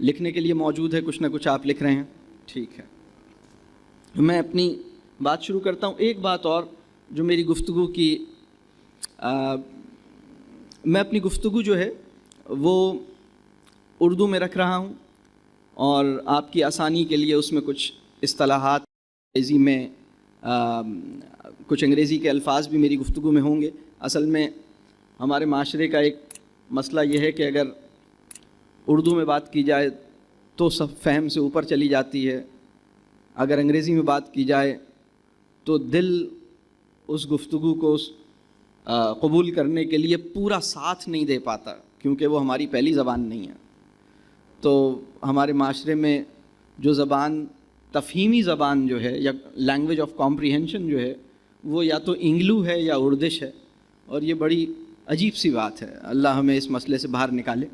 لکھنے کے لیے موجود ہے, کچھ نہ کچھ آپ لکھ رہے ہیں, ٹھیک ہے. میں اپنی بات شروع کرتا ہوں. ایک بات اور جو میری گفتگو کی میں اپنی گفتگو جو ہے وہ اردو میں رکھ رہا ہوں, اور آپ کی آسانی کے لیے اس میں کچھ اصطلاحات انگریزی میں کچھ انگریزی کے الفاظ بھی میری گفتگو میں ہوں گے. اصل میں ہمارے معاشرے کا ایک مسئلہ یہ ہے کہ اگر اردو میں بات کی جائے تو سب فہم سے اوپر چلی جاتی ہے, اگر انگریزی میں بات کی جائے تو دل اس گفتگو کو قبول کرنے کے لیے پورا ساتھ نہیں دے پاتا, کیونکہ وہ ہماری پہلی زبان نہیں ہے. تو ہمارے معاشرے میں جو زبان تفہیمی زبان جو ہے یا لینگویج آف کمپریہنشن جو ہے وہ یا تو انگلو ہے یا اردش ہے, اور یہ بڑی عجیب سی بات ہے. اللہ ہمیں اس مسئلے سے باہر نکالے.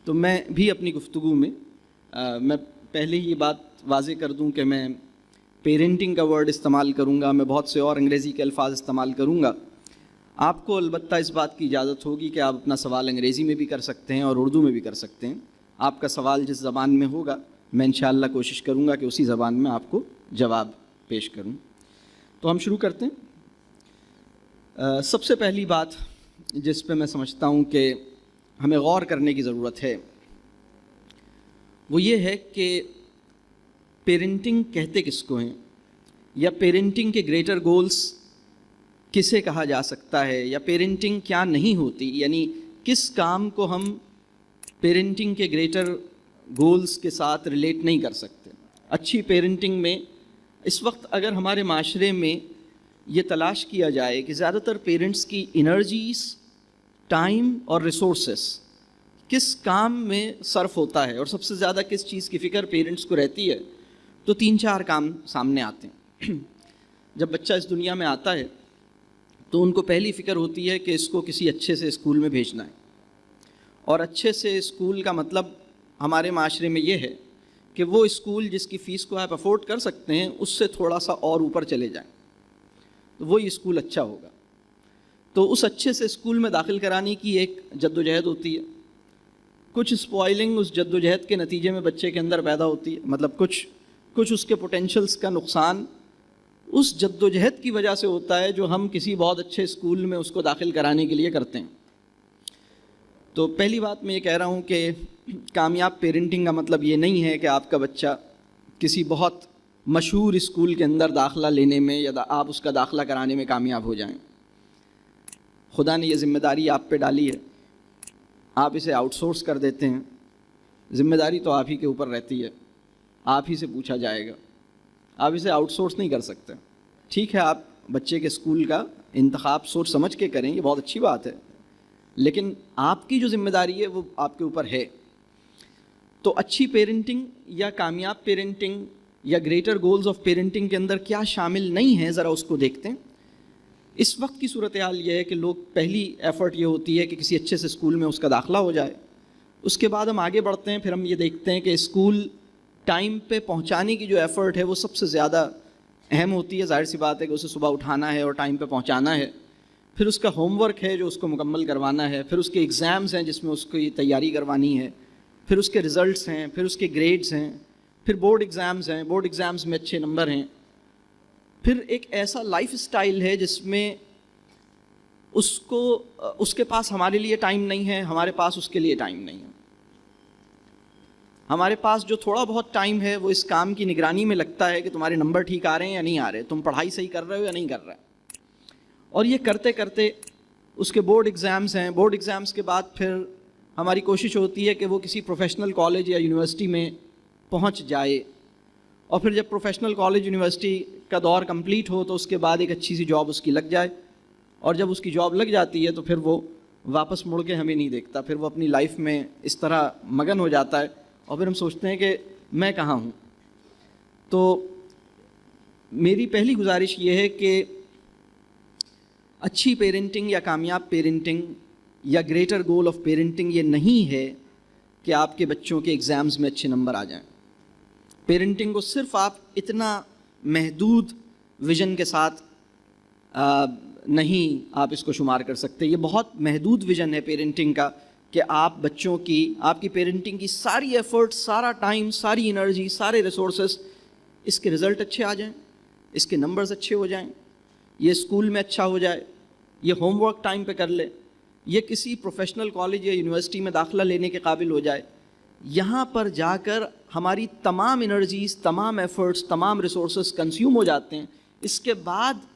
تو میں بھی اپنی گفتگو میں میں پہلے ہی یہ بات واضح کر دوں کہ میں پیرنٹنگ کا ورڈ استعمال کروں گا, میں بہت سے اور انگریزی کے الفاظ استعمال کروں گا. آپ کو البتہ اس بات کی اجازت ہوگی کہ آپ اپنا سوال انگریزی میں بھی کر سکتے ہیں اور اردو میں بھی کر سکتے ہیں. آپ کا سوال جس زبان میں ہوگا میں انشاءاللہ کوشش کروں گا کہ اسی زبان میں آپ کو جواب پیش کروں. تو ہم شروع کرتے ہیں. سب سے پہلی بات جس پہ میں سمجھتا ہوں کہ ہمیں غور کرنے کی ضرورت ہے وہ یہ ہے کہ پیرنٹنگ کہتے کس کو ہیں, یا پیرنٹنگ کے گریٹر گولز کسے کہا جا سکتا ہے, یا پیرنٹنگ کیا نہیں ہوتی, یعنی کس کام کو ہم پیرنٹنگ کے گریٹر گولز کے ساتھ ریلیٹ نہیں کر سکتے. اچھی پیرنٹنگ میں اس وقت اگر ہمارے معاشرے میں یہ تلاش کیا جائے کہ زیادہ تر پیرنٹس کی انرجیز, ٹائم اور ریسورسز کس کام میں صرف ہوتا ہے اور سب سے زیادہ کس چیز کی فکر پیرنٹس کو رہتی ہے, تو 3-4 کام سامنے آتے ہیں. جب بچہ اس دنیا میں آتا ہے تو ان کو پہلی فکر ہوتی ہے کہ اس کو کسی اچھے سے اسکول میں بھیجنا ہے, اور اچھے سے اسکول کا مطلب ہمارے معاشرے میں یہ ہے کہ وہ اسکول جس کی فیس کو آپ افورڈ کر سکتے ہیں اس سے تھوڑا سا اور اوپر چلے جائیں تو وہی اسکول اچھا ہوگا. تو اس اچھے سے اسکول میں داخل کرانے کی ایک جد و جہد ہوتی ہے. کچھ اسپوائلنگ اس جد و جہد کے نتیجے میں بچے کے اندر پیدا ہوتی ہے, مطلب کچھ اس کے پوٹینشلز کا نقصان اس جد و جہد کی وجہ سے ہوتا ہے جو ہم کسی بہت اچھے اسکول میں اس کو داخل کرانے کے لیے کرتے ہیں. تو پہلی بات میں یہ کہہ رہا ہوں کہ کامیاب پیرنٹنگ کا مطلب یہ نہیں ہے کہ آپ کا بچہ کسی بہت مشہور اسکول کے اندر داخلہ لینے میں یا آپ اس کا داخلہ کرانے میں کامیاب ہو جائیں. خدا نے یہ ذمہ داری آپ پہ ڈالی ہے, آپ اسے آؤٹ سورس کر دیتے ہیں. ذمہ داری تو آپ ہی کے اوپر رہتی ہے, آپ ہی سے پوچھا جائے گا, آپ اسے آؤٹ سورس نہیں کر سکتے. ٹھیک ہے آپ بچے کے اسکول کا انتخاب سوچ سمجھ کے کریں, یہ بہت اچھی بات ہے, لیکن آپ کی جو ذمہ داری ہے وہ آپ کے اوپر ہے. تو اچھی پیرنٹنگ یا کامیاب پیرنٹنگ یا گریٹر گولز آف پیرنٹنگ کے اندر کیا شامل نہیں ہے, ذرا اس کو دیکھتے ہیں. اس وقت کی صورتحال یہ ہے کہ لوگ پہلی ایفرٹ یہ ہوتی ہے کہ کسی اچھے سے اسکول میں اس کا داخلہ ہو جائے. اس کے بعد ہم آگے بڑھتے ہیں, پھر ہم یہ دیکھتے ہیں کہ اسکول ٹائم پہ پہنچانے کی جو ایفرٹ ہے وہ سب سے زیادہ اہم ہوتی ہے. ظاہر سی بات ہے کہ اسے صبح اٹھانا ہے اور ٹائم پہ پہنچانا ہے, پھر اس کا ہوم ورک ہے جو اس کو مکمل کروانا ہے, پھر اس کے ایگزامز ہیں جس میں اس کو یہ تیاری کروانی ہے, پھر اس کے رزلٹس ہیں, پھر اس کے گریڈز ہیں, پھر بورڈ ایگزامز ہیں, بورڈ ایگزامز میں اچھے نمبر ہیں, پھر ایک ایسا لائف اسٹائل ہے جس میں اس کے پاس ہمارے لیے ٹائم نہیں ہے, ہمارے پاس اس کے لیے ٹائم نہیں ہے. ہمارے پاس جو تھوڑا بہت ٹائم ہے وہ اس کام کی نگرانی میں لگتا ہے کہ تمہارے نمبر ٹھیک آ رہے ہیں یا نہیں آ رہے, تم پڑھائی صحیح کر رہے ہو یا نہیں کر رہے. اور یہ کرتے کرتے اس کے بورڈ ایگزامز ہیں, بورڈ ایگزامز کے بعد پھر ہماری کوشش ہوتی ہے کہ وہ کسی پروفیشنل کالج یا یونیورسٹی میں پہنچ جائے, اور پھر جب پروفیشنل کالج یونیورسٹی کا دور کمپلیٹ ہو تو اس کے بعد ایک اچھی سی جاب اس کی لگ جائے, اور جب اس کی جاب لگ جاتی ہے تو پھر وہ واپس مڑ کے ہمیں نہیں دیکھتا, پھر وہ اپنی لائف میں اس طرح مگن ہو جاتا ہے, اور پھر ہم سوچتے ہیں کہ میں کہاں ہوں. تو میری پہلی گزارش یہ ہے کہ اچھی پیرنٹنگ یا کامیاب پیرنٹنگ یا گریٹر گول آف پیرنٹنگ یہ نہیں ہے کہ آپ کے بچوں کے ایگزامز میں اچھے نمبر آ جائیں. پیرنٹنگ کو صرف آپ اتنا محدود ویژن کے ساتھ نہیں آپ اس کو شمار کر سکتے. یہ بہت محدود ویژن ہے پیرنٹنگ کا کہ آپ بچوں کی، آپ کی پیرنٹنگ کی ساری ایفرٹ، سارا ٹائم، ساری انرجی، سارے ریسورسز اس کے رزلٹ اچھے آ جائیں، اس کے نمبرز اچھے ہو جائیں، یہ اسکول میں اچھا ہو جائے، یہ ہوم ورک ٹائم پہ کر لے، یہ کسی پروفیشنل کالج یا یونیورسٹی میں داخلہ لینے کے قابل ہو جائے. یہاں پر جا کر ہماری تمام انرجیز، تمام ایفرٹس، تمام ریسورسز کنزیوم ہو جاتے ہیں. اس کے بعد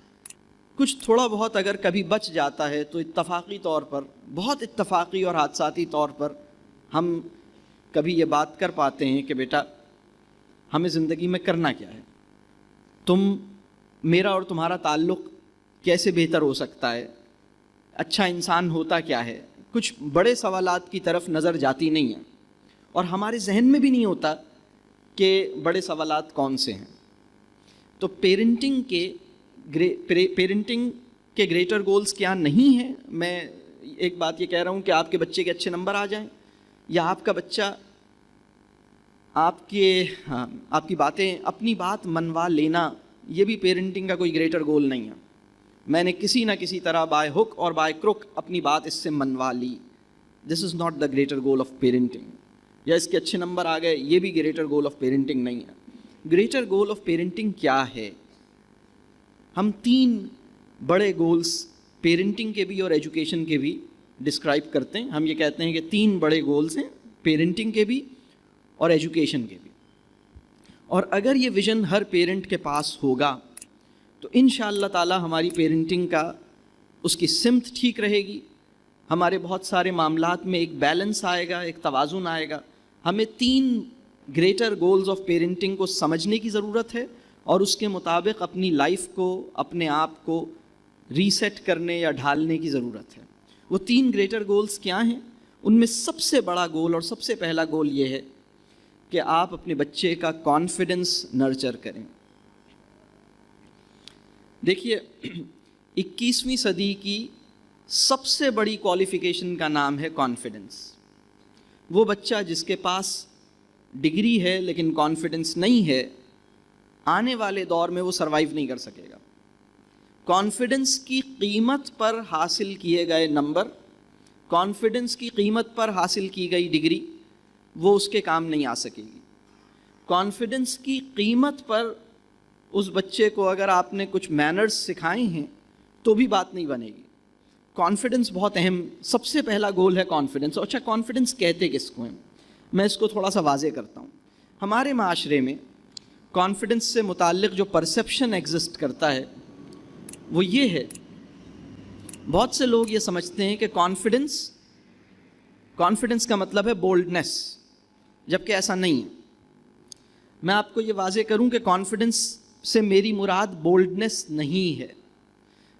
کچھ تھوڑا بہت اگر کبھی بچ جاتا ہے تو اتفاقی طور پر، بہت اتفاقی اور حادثاتی طور پر ہم کبھی یہ بات کر پاتے ہیں کہ بیٹا ہمیں زندگی میں کرنا کیا ہے، میرا اور تمہارا تعلق کیسے بہتر ہو سکتا ہے، اچھا انسان ہوتا کیا ہے. کچھ بڑے سوالات کی طرف نظر جاتی نہیں ہے، اور ہمارے ذہن میں بھی نہیں ہوتا کہ بڑے سوالات کون سے ہیں. تو پیرنٹنگ کے گریٹر گولز کیا نہیں ہیں. میں ایک بات یہ کہہ رہا ہوں کہ آپ کے بچے کے اچھے نمبر آ جائیں، یا آپ کا بچہ آپ کی باتیں، اپنی بات منوا لینا، یہ بھی پیرنٹنگ کا کوئی گریٹر گول نہیں ہے. میں نے کسی نہ کسی طرح بائی ہک اور بائی کروک اپنی بات اس سے منوا لی. This is not the greater goal of parenting. یا اس کے اچھے نمبر آ گئے، یہ بھی گریٹر گول آف پیرنٹنگ نہیں ہے. گریٹر گول آف پیرنٹنگ کیا ہے؟ ہم 3 بڑے گولز پیرنٹنگ کے بھی اور ایجوکیشن کے بھی ڈسکرائب کرتے ہیں. ہم یہ کہتے ہیں کہ 3 بڑے گولز ہیں، پیرنٹنگ کے بھی اور ایجوکیشن کے بھی. اور اگر یہ ویژن ہر پیرنٹ کے پاس ہوگا تو انشاءاللہ تعالی ہماری پیرنٹنگ کا اس کی سمت ٹھیک رہے گی، ہمارے بہت سارے معاملات میں ایک بیلنس آئے گا، ایک توازن آئے گا. ہمیں 3 گریٹر گولز آف پیرنٹنگ کو سمجھنے کی ضرورت ہے، اور اس کے مطابق اپنی لائف کو، اپنے آپ کو ریسیٹ کرنے یا ڈھالنے کی ضرورت ہے. وہ 3 گریٹر گولز کیا ہیں؟ ان میں سب سے بڑا گول اور سب سے پہلا گول یہ ہے کہ آپ اپنے بچے کا کانفیڈنس نرچر کریں. دیکھیے 21ویں صدی کی سب سے بڑی کوالیفیکیشن کا نام ہے کانفیڈنس. وہ بچہ جس کے پاس ڈگری ہے لیکن کانفیڈنس نہیں ہے، آنے والے دور میں وہ سروائیو نہیں کر سکے گا. کانفیڈنس کی قیمت پر حاصل کیے گئے نمبر، کانفیڈنس کی قیمت پر حاصل کی گئی ڈگری، وہ اس کے کام نہیں آ سکے گی. کانفیڈنس کی قیمت پر اس بچے کو اگر آپ نے کچھ مینرز سکھائے ہیں تو بھی بات نہیں بنے گی. کانفیڈنس بہت اہم، سب سے پہلا گول ہے کانفیڈنس. اچھا کانفیڈنس کہتے کس کو ہیں؟ میں اس کو تھوڑا سا واضح کرتا ہوں. ہمارے معاشرے میں کانفیڈنس سے متعلق جو پرسیپشن ایگزسٹ کرتا ہے وہ یہ ہے، بہت سے لوگ یہ سمجھتے ہیں کہ کانفیڈنس کا مطلب ہے بولڈنس، جبکہ ایسا نہیں ہے. میں آپ کو یہ واضح کروں کہ کانفیڈنس سے میری مراد بولڈنس نہیں ہے.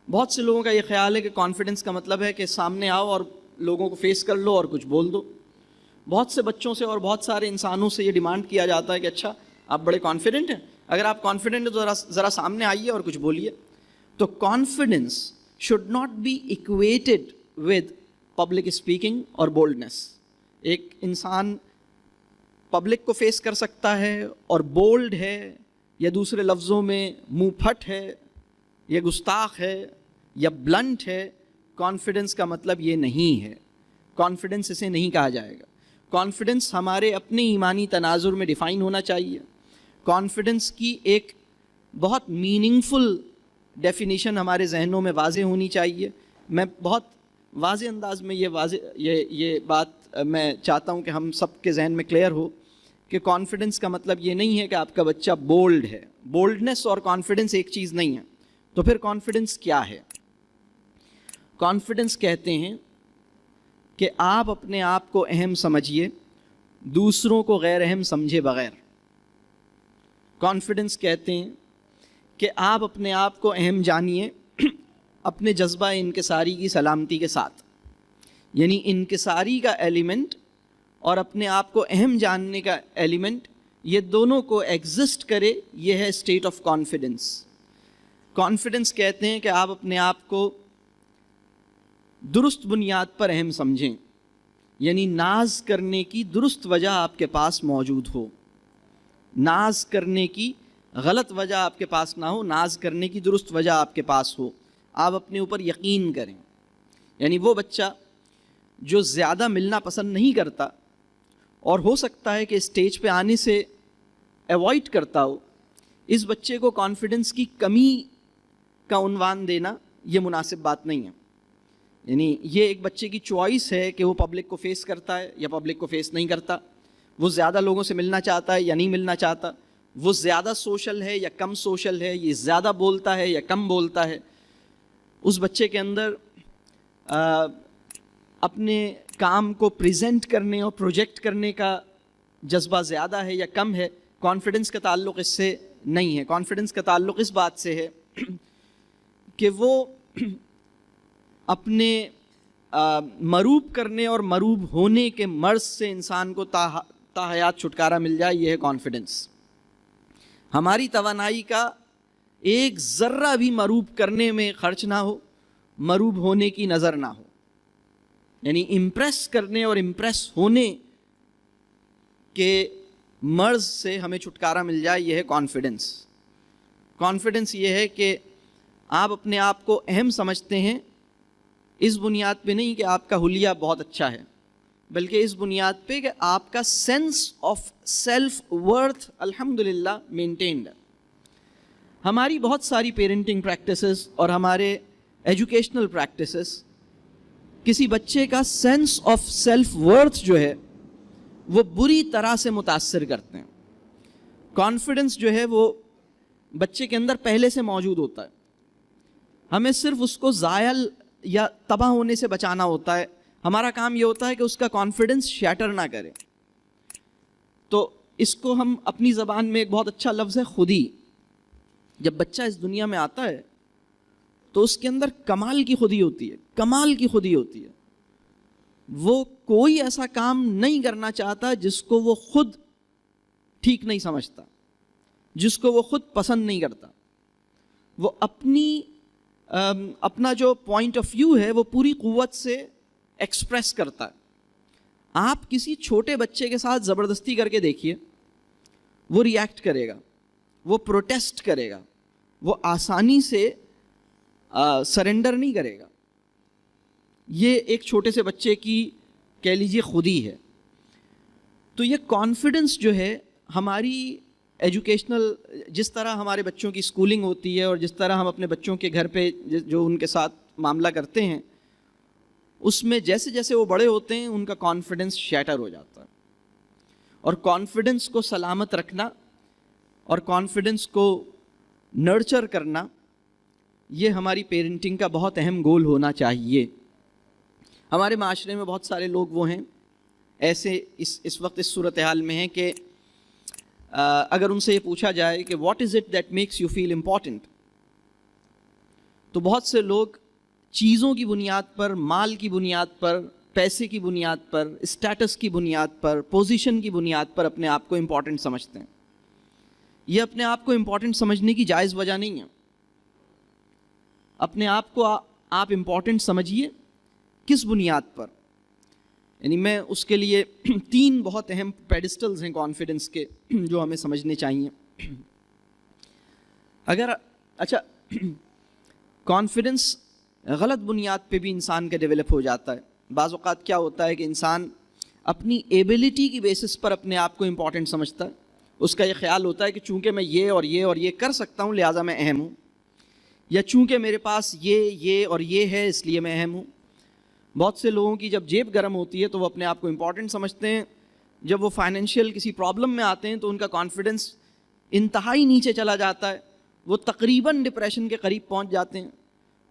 بہت سے لوگوں کا یہ خیال ہے کہ کانفیڈنس کا مطلب ہے کہ سامنے آؤ اور لوگوں کو فیس کر لو اور کچھ بول دو. بہت سے بچوں سے اور بہت سارے انسانوں سے یہ ڈیمانڈ کیا جاتا ہے کہ اچھا آپ بڑے کانفیڈنٹ ہیں، اگر آپ کانفیڈنٹ ہیں تو ذرا سامنے آئیے اور کچھ بولیے. تو confidence should not be equated with public speaking اور بولڈنس. ایک انسان پبلک کو فیس کر سکتا ہے اور بولڈ ہے، یا دوسرے لفظوں میں منہ پھٹ ہے، یا گستاخ ہے، یا بلنٹ ہے. کانفیڈنس کا مطلب یہ نہیں ہے. کانفیڈنس اسے نہیں کہا جائے گا. کانفیڈنس ہمارے اپنے ایمانی تناظر میں ڈیفائن ہونا چاہیے. کانفیڈنس کی ایک بہت میننگ فل ڈیفینیشن ہمارے ذہنوں میں واضح ہونی چاہیے. میں بہت واضح انداز میں یہ بات میں چاہتا ہوں کہ ہم سب کے ذہن میں کلیئر ہو کہ کانفیڈنس کا مطلب یہ نہیں ہے کہ آپ کا بچہ بولڈ ہے. بولڈنس اور کانفیڈنس ایک چیز نہیں ہے. تو پھر کانفیڈنس کیا ہے؟ کانفیڈنس کہتے ہیں کہ آپ اپنے آپ کو اہم سمجھیے، دوسروں کو غیر اہم سمجھے بغیر. کانفیڈنس کہتے ہیں کہ آپ اپنے آپ کو اہم جانیے اپنے جذبہ انکساری کی سلامتی کے ساتھ. یعنی انکساری کا ایلیمنٹ اور اپنے آپ کو اہم جاننے کا ایلیمنٹ، یہ دونوں کو ایگزسٹ کرے، یہ ہے اسٹیٹ آف کانفیڈنس. کانفیڈنس کہتے ہیں کہ آپ اپنے آپ کو درست بنیاد پر اہم سمجھیں، یعنی ناز کرنے کی درست وجہ آپ کے پاس موجود ہو. ناز کرنے کی غلط وجہ آپ کے پاس نہ ہو، ناز کرنے کی درست وجہ آپ کے پاس ہو. آپ اپنے اوپر یقین کریں. یعنی وہ بچہ جو زیادہ ملنا پسند نہیں کرتا اور ہو سکتا ہے کہ اسٹیج پہ آنے سے ایوائڈ کرتا ہو، اس بچے کو کانفیڈنس کی کمی کا عنوان دینا یہ مناسب بات نہیں ہے. یعنی یہ ایک بچے کی چوائس ہے کہ وہ پبلک کو فیس کرتا ہے یا پبلک کو فیس نہیں کرتا، وہ زیادہ لوگوں سے ملنا چاہتا ہے یا نہیں ملنا چاہتا، وہ زیادہ سوشل ہے یا کم سوشل ہے، یہ زیادہ بولتا ہے یا کم بولتا ہے. اس بچے کے اندر اپنے کام کو پریزنٹ کرنے اور پروجیکٹ کرنے کا جذبہ زیادہ ہے یا کم ہے. کانفیڈنس کا تعلق اس سے نہیں ہے. کانفیڈنس کا تعلق اس بات سے ہے کہ وہ اپنے مروب کرنے اور مروب ہونے کے مرض سے انسان کو تا حیات چھٹکارا مل جائے. یہ ہے کانفیڈنس. ہماری توانائی کا ایک ذرہ بھی مروب کرنے میں خرچ نہ ہو، مروب ہونے کی نظر نہ ہو. یعنی امپریس کرنے اور امپریس ہونے کے مرض سے ہمیں چھٹکارا مل جائے. یہ ہے کانفیڈنس. کانفیڈنس یہ ہے کہ آپ اپنے آپ کو اہم سمجھتے ہیں اس بنیاد پہ نہیں کہ آپ کا حلیہ بہت اچھا ہے، بلکہ اس بنیاد پہ کہ آپ کا سینس آف سیلف ورتھ الحمدللہ مینٹینڈ ہے. ہماری بہت ساری پیرنٹنگ پریکٹسز اور ہمارے ایجوکیشنل پریکٹسز کسی بچے کا سینس آف سیلف ورتھ جو ہے وہ بری طرح سے متاثر کرتے ہیں. کانفیڈنس جو ہے وہ بچے کے اندر پہلے سے موجود ہوتا ہے، ہمیں صرف اس کو زائل یا تباہ ہونے سے بچانا ہوتا ہے. ہمارا کام یہ ہوتا ہے کہ اس کا کانفیڈنس شیٹر نہ کرے. تو اس کو ہم اپنی زبان میں ایک بہت اچھا لفظ ہے خودی. جب بچہ اس دنیا میں آتا ہے تو اس کے اندر کمال کی خودی ہوتی ہے، کمال کی خودی ہوتی ہے. وہ کوئی ایسا کام نہیں کرنا چاہتا جس کو وہ خود ٹھیک نہیں سمجھتا، جس کو وہ خود پسند نہیں کرتا. وہ اپنا جو پوائنٹ آف ویو ہے وہ پوری قوت سے ایکسپریس کرتا ہے. آپ کسی چھوٹے بچے کے ساتھ زبردستی کر کے دیکھیے، وہ ریئیکٹ کرے گا، وہ پروٹیسٹ کرے گا، وہ آسانی سے سرنڈر نہیں کرے گا. یہ ایک چھوٹے سے بچے کی کہہ لیجیے خودی ہے. تو یہ کانفیڈنس جو ہے ہماری ایجوکیشنل، جس طرح ہمارے بچوں کی اسکولنگ ہوتی ہے اور جس طرح ہم اپنے بچوں کے گھر پہ جو ان کے ساتھ معاملہ کرتے ہیں، اس میں جیسے جیسے وہ بڑے ہوتے ہیں ان کا کانفیڈنس شیٹر ہو جاتا ہے. اور کانفیڈنس کو سلامت رکھنا اور کانفیڈنس کو نرچر کرنا یہ ہماری پیرنٹنگ کا بہت اہم گول ہونا چاہیے. ہمارے معاشرے میں بہت سارے لوگ وہ ہیں ایسے اس وقت اس صورتحال میں ہیں کہ اگر ان سے یہ پوچھا جائے کہ what is it that makes you feel important, تو بہت سے لوگ چیزوں کی بنیاد پر، مال کی بنیاد پر، پیسے کی بنیاد پر، اسٹیٹس کی بنیاد پر، پوزیشن کی بنیاد پر اپنے آپ کو امپورٹنٹ سمجھتے ہیں. یہ اپنے آپ کو امپورٹنٹ سمجھنے کی جائز وجہ نہیں ہے. اپنے آپ کو آپ امپورٹنٹ سمجھیے کس بنیاد پر. یعنی میں اس کے لیے 3 بہت اہم پیڈسٹلز ہیں کانفیڈنس کے جو ہمیں سمجھنے چاہیے. اچھا کانفیڈنس غلط بنیاد پہ بھی انسان کا ڈیولپ ہو جاتا ہے. بعض اوقات کیا ہوتا ہے کہ انسان اپنی ایبلٹی کی بیسس پر اپنے آپ کو امپورٹنٹ سمجھتا ہے. اس کا یہ خیال ہوتا ہے کہ چونکہ میں یہ اور یہ اور یہ کر سکتا ہوں لہٰذا میں اہم ہوں، یا چونکہ میرے پاس یہ اور یہ ہے اس لیے میں اہم ہوں. بہت سے لوگوں کی جب جیب گرم ہوتی ہے تو وہ اپنے آپ کو امپورٹنٹ سمجھتے ہیں. جب وہ فائنینشیل کسی پرابلم میں آتے ہیں تو ان کا کانفیڈنس انتہائی نیچے چلا جاتا ہے، وہ تقریباً ڈپریشن کے قریب پہنچ جاتے ہیں.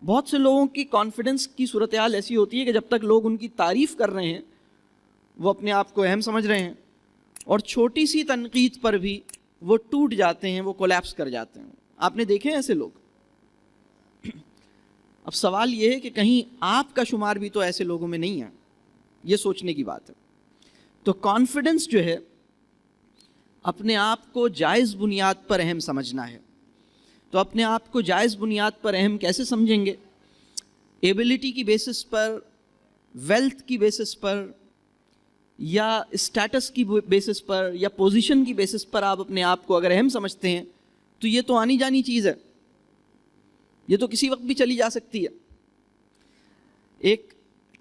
بہت سے لوگوں کی کانفیڈنس کی صورتحال ایسی ہوتی ہے کہ جب تک لوگ ان کی تعریف کر رہے ہیں وہ اپنے آپ کو اہم سمجھ رہے ہیں، اور چھوٹی سی تنقید پر بھی وہ ٹوٹ جاتے ہیں، وہ کولیپس کر جاتے ہیں. آپ نے دیکھے ہیں ایسے لوگ؟ اب سوال یہ ہے کہ کہیں آپ کا شمار بھی تو ایسے لوگوں میں نہیں ہے. یہ سوچنے کی بات ہے. تو کانفیڈنس جو ہے اپنے آپ کو جائز بنیاد پر اہم سمجھنا ہے. تو اپنے آپ کو جائز بنیاد پر اہم کیسے سمجھیں گے؟ ایبلٹی کی بیسس پر، ویلتھ کی بیسس پر، یا اسٹیٹس کی بیسس پر، یا پوزیشن کی بیسس پر آپ اپنے آپ کو اگر اہم سمجھتے ہیں تو یہ تو آنی جانی چیز ہے، یہ تو کسی وقت بھی چلی جا سکتی ہے. ایک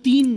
3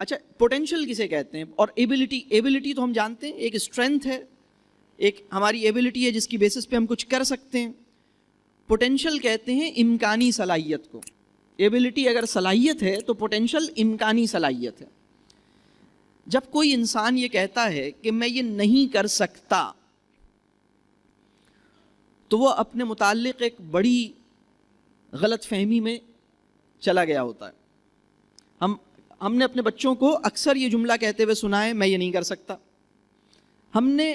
اچھا پوٹینشیل کسے کہتے ہیں؟ اور ایبلٹی تو ہم جانتے ہیں ایک اسٹرینتھ ہے، ایک ہماری ایبلٹی ہے جس کی بیسس پہ ہم کچھ کر سکتے ہیں. پوٹینشیل کہتے ہیں امکانی صلاحیت کو. ایبلٹی اگر صلاحیت ہے تو پوٹینشیل امکانی صلاحیت ہے. جب کوئی انسان یہ کہتا ہے کہ میں یہ نہیں کر سکتا تو وہ اپنے متعلق ایک بڑی غلط فہمی میں چلا گیا ہوتا ہے. ہم نے اپنے بچوں کو اکثر یہ جملہ کہتے ہوئے سنا ہے، میں یہ نہیں کر سکتا. ہم نے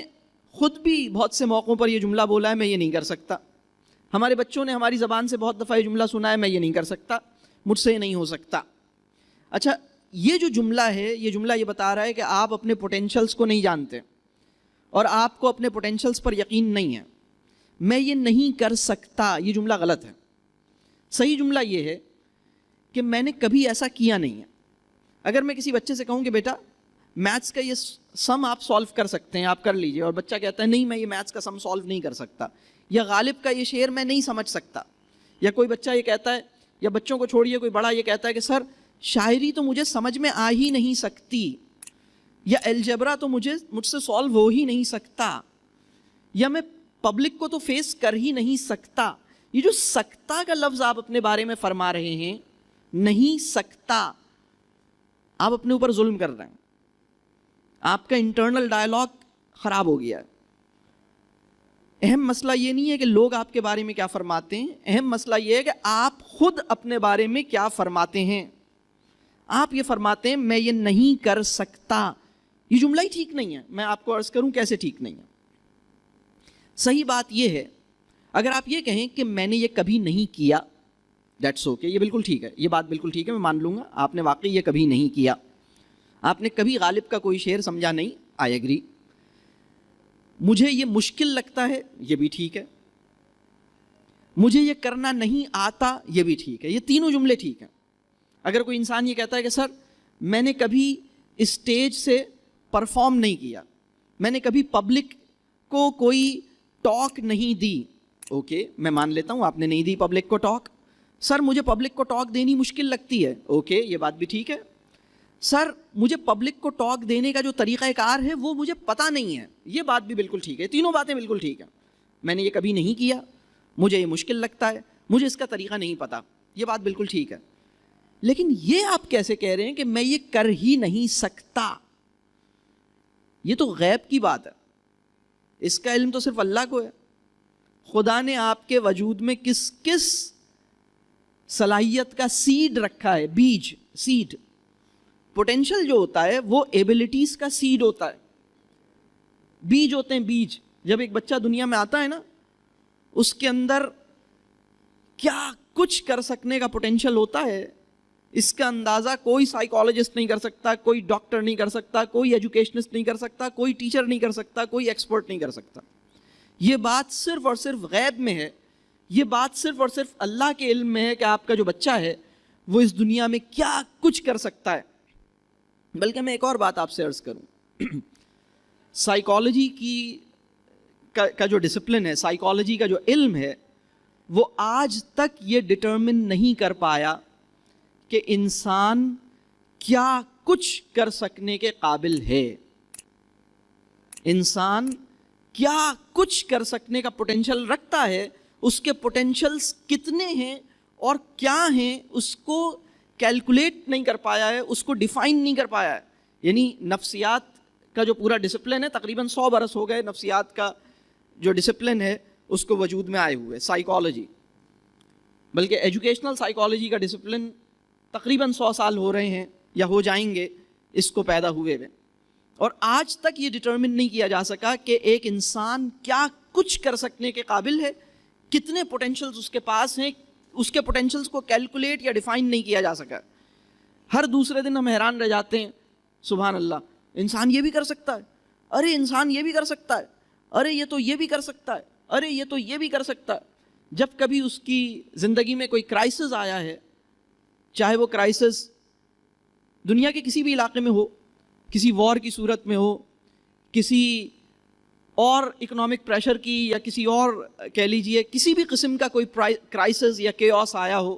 خود بھی بہت سے موقعوں پر یہ جملہ بولا ہے، میں یہ نہیں کر سکتا. ہمارے بچوں نے ہماری زبان سے بہت دفعہ یہ جملہ سنا ہے، میں یہ نہیں کر سکتا، مجھ سے یہ نہیں ہو سکتا. اچھا یہ جو جملہ ہے، یہ جملہ یہ بتا رہا ہے کہ آپ اپنے پوٹینشلز کو نہیں جانتے اور آپ کو اپنے پوٹینشلز پر یقین نہیں ہے. میں یہ نہیں کر سکتا، یہ جملہ غلط ہے. صحیح جملہ یہ ہے کہ میں نے کبھی ایسا کیا نہیں ہے. اگر میں کسی بچے سے کہوں کہ بیٹا میتھس کا یہ سم آپ سالو کر سکتے ہیں، آپ کر لیجئے، اور بچہ کہتا ہے نہیں میں یہ میتھس کا سم سالو نہیں کر سکتا، یا غالب کا یہ شعر میں نہیں سمجھ سکتا، یا کوئی بچہ یہ کہتا ہے، یا بچوں کو چھوڑیے کوئی بڑا یہ کہتا ہے کہ سر شاعری تو مجھے سمجھ میں آ ہی نہیں سکتی، یا الجبرا تو مجھ سے سالو ہو ہی نہیں سکتا، یا میں پبلک کو تو فیس کر ہی نہیں سکتا. یہ جو سکتا کا لفظ آپ اپنے بارے میں فرما رہے ہیں، نہیں سکتا، آپ اپنے اوپر ظلم کر رہے ہیں. آپ کا انٹرنل ڈائلاگ خراب ہو گیا ہے. اہم مسئلہ یہ نہیں ہے کہ لوگ آپ کے بارے میں کیا فرماتے ہیں، اہم مسئلہ یہ ہے کہ آپ خود اپنے بارے میں کیا فرماتے ہیں. آپ یہ فرماتے ہیں میں یہ نہیں کر سکتا. یہ جملہ ہی ٹھیک نہیں ہے. میں آپ کو عرض کروں کیسے ٹھیک نہیں ہے. صحیح بات یہ ہے اگر آپ یہ کہیں کہ میں نے یہ کبھی نہیں کیا، دیٹس اوکے، یہ بالکل ٹھیک ہے، یہ بات بالکل ٹھیک ہے، میں مان لوں گا آپ نے واقعی یہ کبھی نہیں کیا. آپ نے کبھی غالب کا کوئی شعر سمجھا نہیں، آئی ایگری. مجھے یہ مشکل لگتا ہے، یہ بھی ٹھیک ہے. مجھے یہ کرنا نہیں آتا، یہ بھی ٹھیک ہے. یہ تینوں جملے ٹھیک ہیں. اگر کوئی انسان یہ کہتا ہے کہ سر میں نے کبھی اسٹیج سے پرفارم نہیں کیا، میں نے کبھی پبلک کو کوئی ٹاک نہیں دی، اوکے میں مان لیتا ہوں آپ نے نہیں دی پبلک کو ٹاک. سر مجھے پبلک کو ٹاک دینی مشکل لگتی ہے، اوکے یہ بات بھی ٹھیک ہے. سر مجھے پبلک کو ٹاک دینے کا جو طریقہ کار ہے وہ مجھے پتہ نہیں ہے، یہ بات بھی بالکل ٹھیک ہے. تینوں باتیں بالکل ٹھیک ہیں. میں نے یہ کبھی نہیں کیا، مجھے یہ مشکل لگتا ہے، مجھے اس کا طریقہ نہیں پتہ، یہ بات بالکل ٹھیک ہے. لیکن یہ آپ کیسے کہہ رہے ہیں کہ میں یہ کر ہی نہیں سکتا؟ یہ تو غیب کی بات ہے. اس کا علم تو صرف اللہ کو ہے. خدا نے آپ کے وجود میں کس کس صلاحیت کا سیڈ رکھا ہے، بیج، سیڈ. پوٹینشل جو ہوتا ہے وہ ایبلٹیز کا سیڈ ہوتا ہے. بیج ہوتے ہیں بیج. جب ایک بچہ دنیا میں آتا ہے نا، اس کے اندر کیا کچھ کر سکنے کا پوٹینشل ہوتا ہے، اس کا اندازہ کوئی سائیکالوجسٹ نہیں کر سکتا، کوئی ڈاکٹر نہیں کر سکتا، کوئی ایجوکیشنسٹ نہیں کر سکتا، کوئی ٹیچر نہیں کر سکتا، کوئی ایکسپرٹ نہیں کر سکتا. یہ بات صرف اور صرف غیب میں ہے. یہ بات صرف اور صرف اللہ کے علم میں ہے کہ آپ کا جو بچہ ہے وہ اس دنیا میں کیا کچھ کر سکتا ہے. بلکہ میں ایک اور بات آپ سے عرض کروں، سائیکالوجی کا جو ڈسپلن ہے، سائیکالوجی کا جو علم ہے، وہ آج تک یہ ڈٹرمن نہیں کر پایا کہ انسان کیا کچھ کر سکنے کے قابل ہے. انسان کیا کچھ کر سکنے کا پوٹینشل رکھتا ہے، اس کے پوٹینشلز کتنے ہیں اور کیا ہیں، اس کو کیلکولیٹ نہیں کر پایا ہے، اس کو ڈیفائن نہیں کر پایا ہے. یعنی نفسیات کا جو پورا ڈسپلن ہے، تقریباً 100 برس ہو گئے نفسیات کا جو ڈسپلن ہے اس کو وجود میں آئے ہوئے، سائیکالوجی. بلکہ ایجوکیشنل سائیکالوجی کا ڈسپلن تقریباً 100 سال ہو رہے ہیں یا ہو جائیں گے اس کو پیدا ہوئے ہوئے، اور آج تک یہ ڈٹرمن نہیں کیا جا سکا کہ ایک انسان کیا کچھ کر سکنے کے قابل ہے، کتنے پوٹینشلز اس کے پاس ہیں. اس کے پوٹینشلز کو کیلکولیٹ یا ڈیفائن نہیں کیا جا سکا. ہر دوسرے دن ہم حیران رہ جاتے ہیں، سبحان اللہ انسان یہ بھی کر سکتا ہے، ارے انسان یہ بھی کر سکتا ہے، ارے یہ تو یہ بھی کر سکتا ہے، ارے یہ تو یہ بھی کر سکتا ہے. جب کبھی اس کی زندگی میں کوئی کرائسس آیا ہے، چاہے وہ کرائسس دنیا کے کسی بھی علاقے میں ہو، کسی وار کی صورت میں ہو، کسی اور اکنامک پریشر کی، یا کسی اور کہہ لیجئے کسی بھی قسم کا کوئی کرائسس یا کیوس آیا ہو،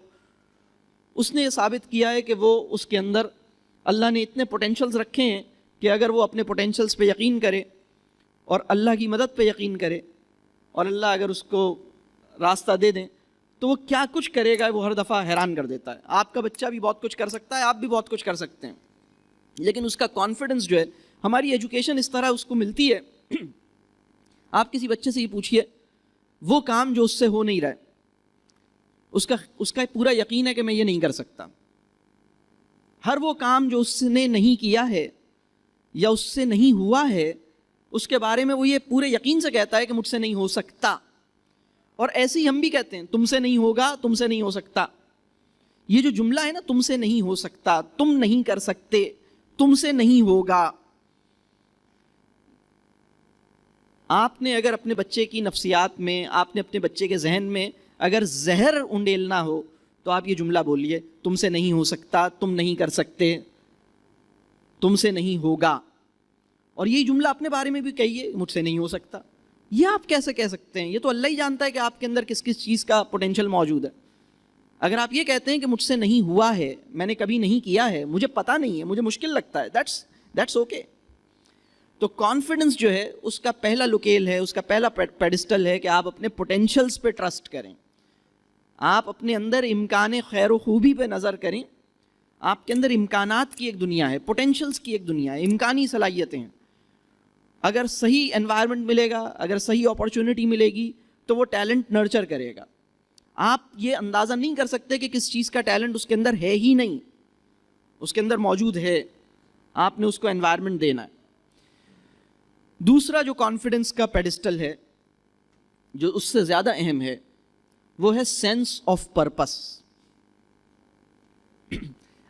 اس نے یہ ثابت کیا ہے کہ وہ اس کے اندر اللہ نے اتنے پوٹینشلز رکھے ہیں کہ اگر وہ اپنے پوٹینشلز پہ یقین کرے اور اللہ کی مدد پہ یقین کرے اور اللہ اگر اس کو راستہ دے دیں تو وہ کیا کچھ کرے گا، وہ ہر دفعہ حیران کر دیتا ہے. آپ کا بچہ بھی بہت کچھ کر سکتا ہے، آپ بھی بہت کچھ کر سکتے ہیں، لیکن اس کا کانفیڈنس جو ہے، ہماری ایجوکیشن اس طرح اس کو ملتی ہے. آپ کسی بچے سے یہ پوچھئے وہ کام جو اس سے ہو نہیں رہا ہے، اس کا پورا یقین ہے کہ میں یہ نہیں کر سکتا. ہر وہ کام جو اس نے نہیں کیا ہے یا اس سے نہیں ہوا ہے، اس کے بارے میں وہ یہ پورے یقین سے کہتا ہے کہ مجھ سے نہیں ہو سکتا. اور ایسے ہی ہم بھی کہتے ہیں تم سے نہیں ہوگا، تم سے نہیں ہو سکتا. یہ جو جملہ ہے نا، تم سے نہیں ہو سکتا، تم نہیں کر سکتے، تم سے نہیں ہوگا. آپ نے اگر اپنے بچے کی نفسیات میں، آپ نے اپنے بچے کے ذہن میں اگر زہر انڈیلنا ہو تو آپ یہ جملہ بولیے، تم سے نہیں ہو سکتا، تم نہیں کر سکتے، تم سے نہیں ہوگا. اور یہی جملہ اپنے بارے میں بھی کہیے، مجھ سے نہیں ہو سکتا. یہ آپ کیسے کہہ سکتے ہیں؟ یہ تو اللہ ہی جانتا ہے کہ آپ کے اندر کس کس چیز کا پوٹینشیل موجود ہے. اگر آپ یہ کہتے ہیں کہ مجھ سے نہیں ہوا ہے، میں نے کبھی نہیں کیا ہے، مجھے پتہ نہیں ہے، مجھے مشکل لگتا ہے، دیٹس اوکے. تو کانفیڈنس جو ہے اس کا پہلا لوکیل ہے، اس کا پہلا پیڈسٹل ہے کہ آپ اپنے پوٹینشیلز پہ ٹرسٹ کریں، آپ اپنے اندر امکان خیر و خوبی پہ نظر کریں. آپ کے اندر امکانات کی ایک دنیا ہے، پوٹینشیلز کی ایک دنیا ہے، امکانی صلاحیتیں ہیں. اگر صحیح انوائرمنٹ ملے گا، اگر صحیح اپرچونٹی ملے گی تو وہ ٹیلنٹ نرچر کرے گا. آپ یہ اندازہ نہیں کر سکتے کہ کس چیز کا ٹیلنٹ اس کے اندر ہے ہی نہیں، اس کے اندر موجود ہے، آپ نے اس کو انوائرمنٹ دینا ہے. دوسرا جو کانفیڈنس کا پیڈسٹل ہے، جو اس سے زیادہ اہم ہے، وہ ہے سینس آف پرپس.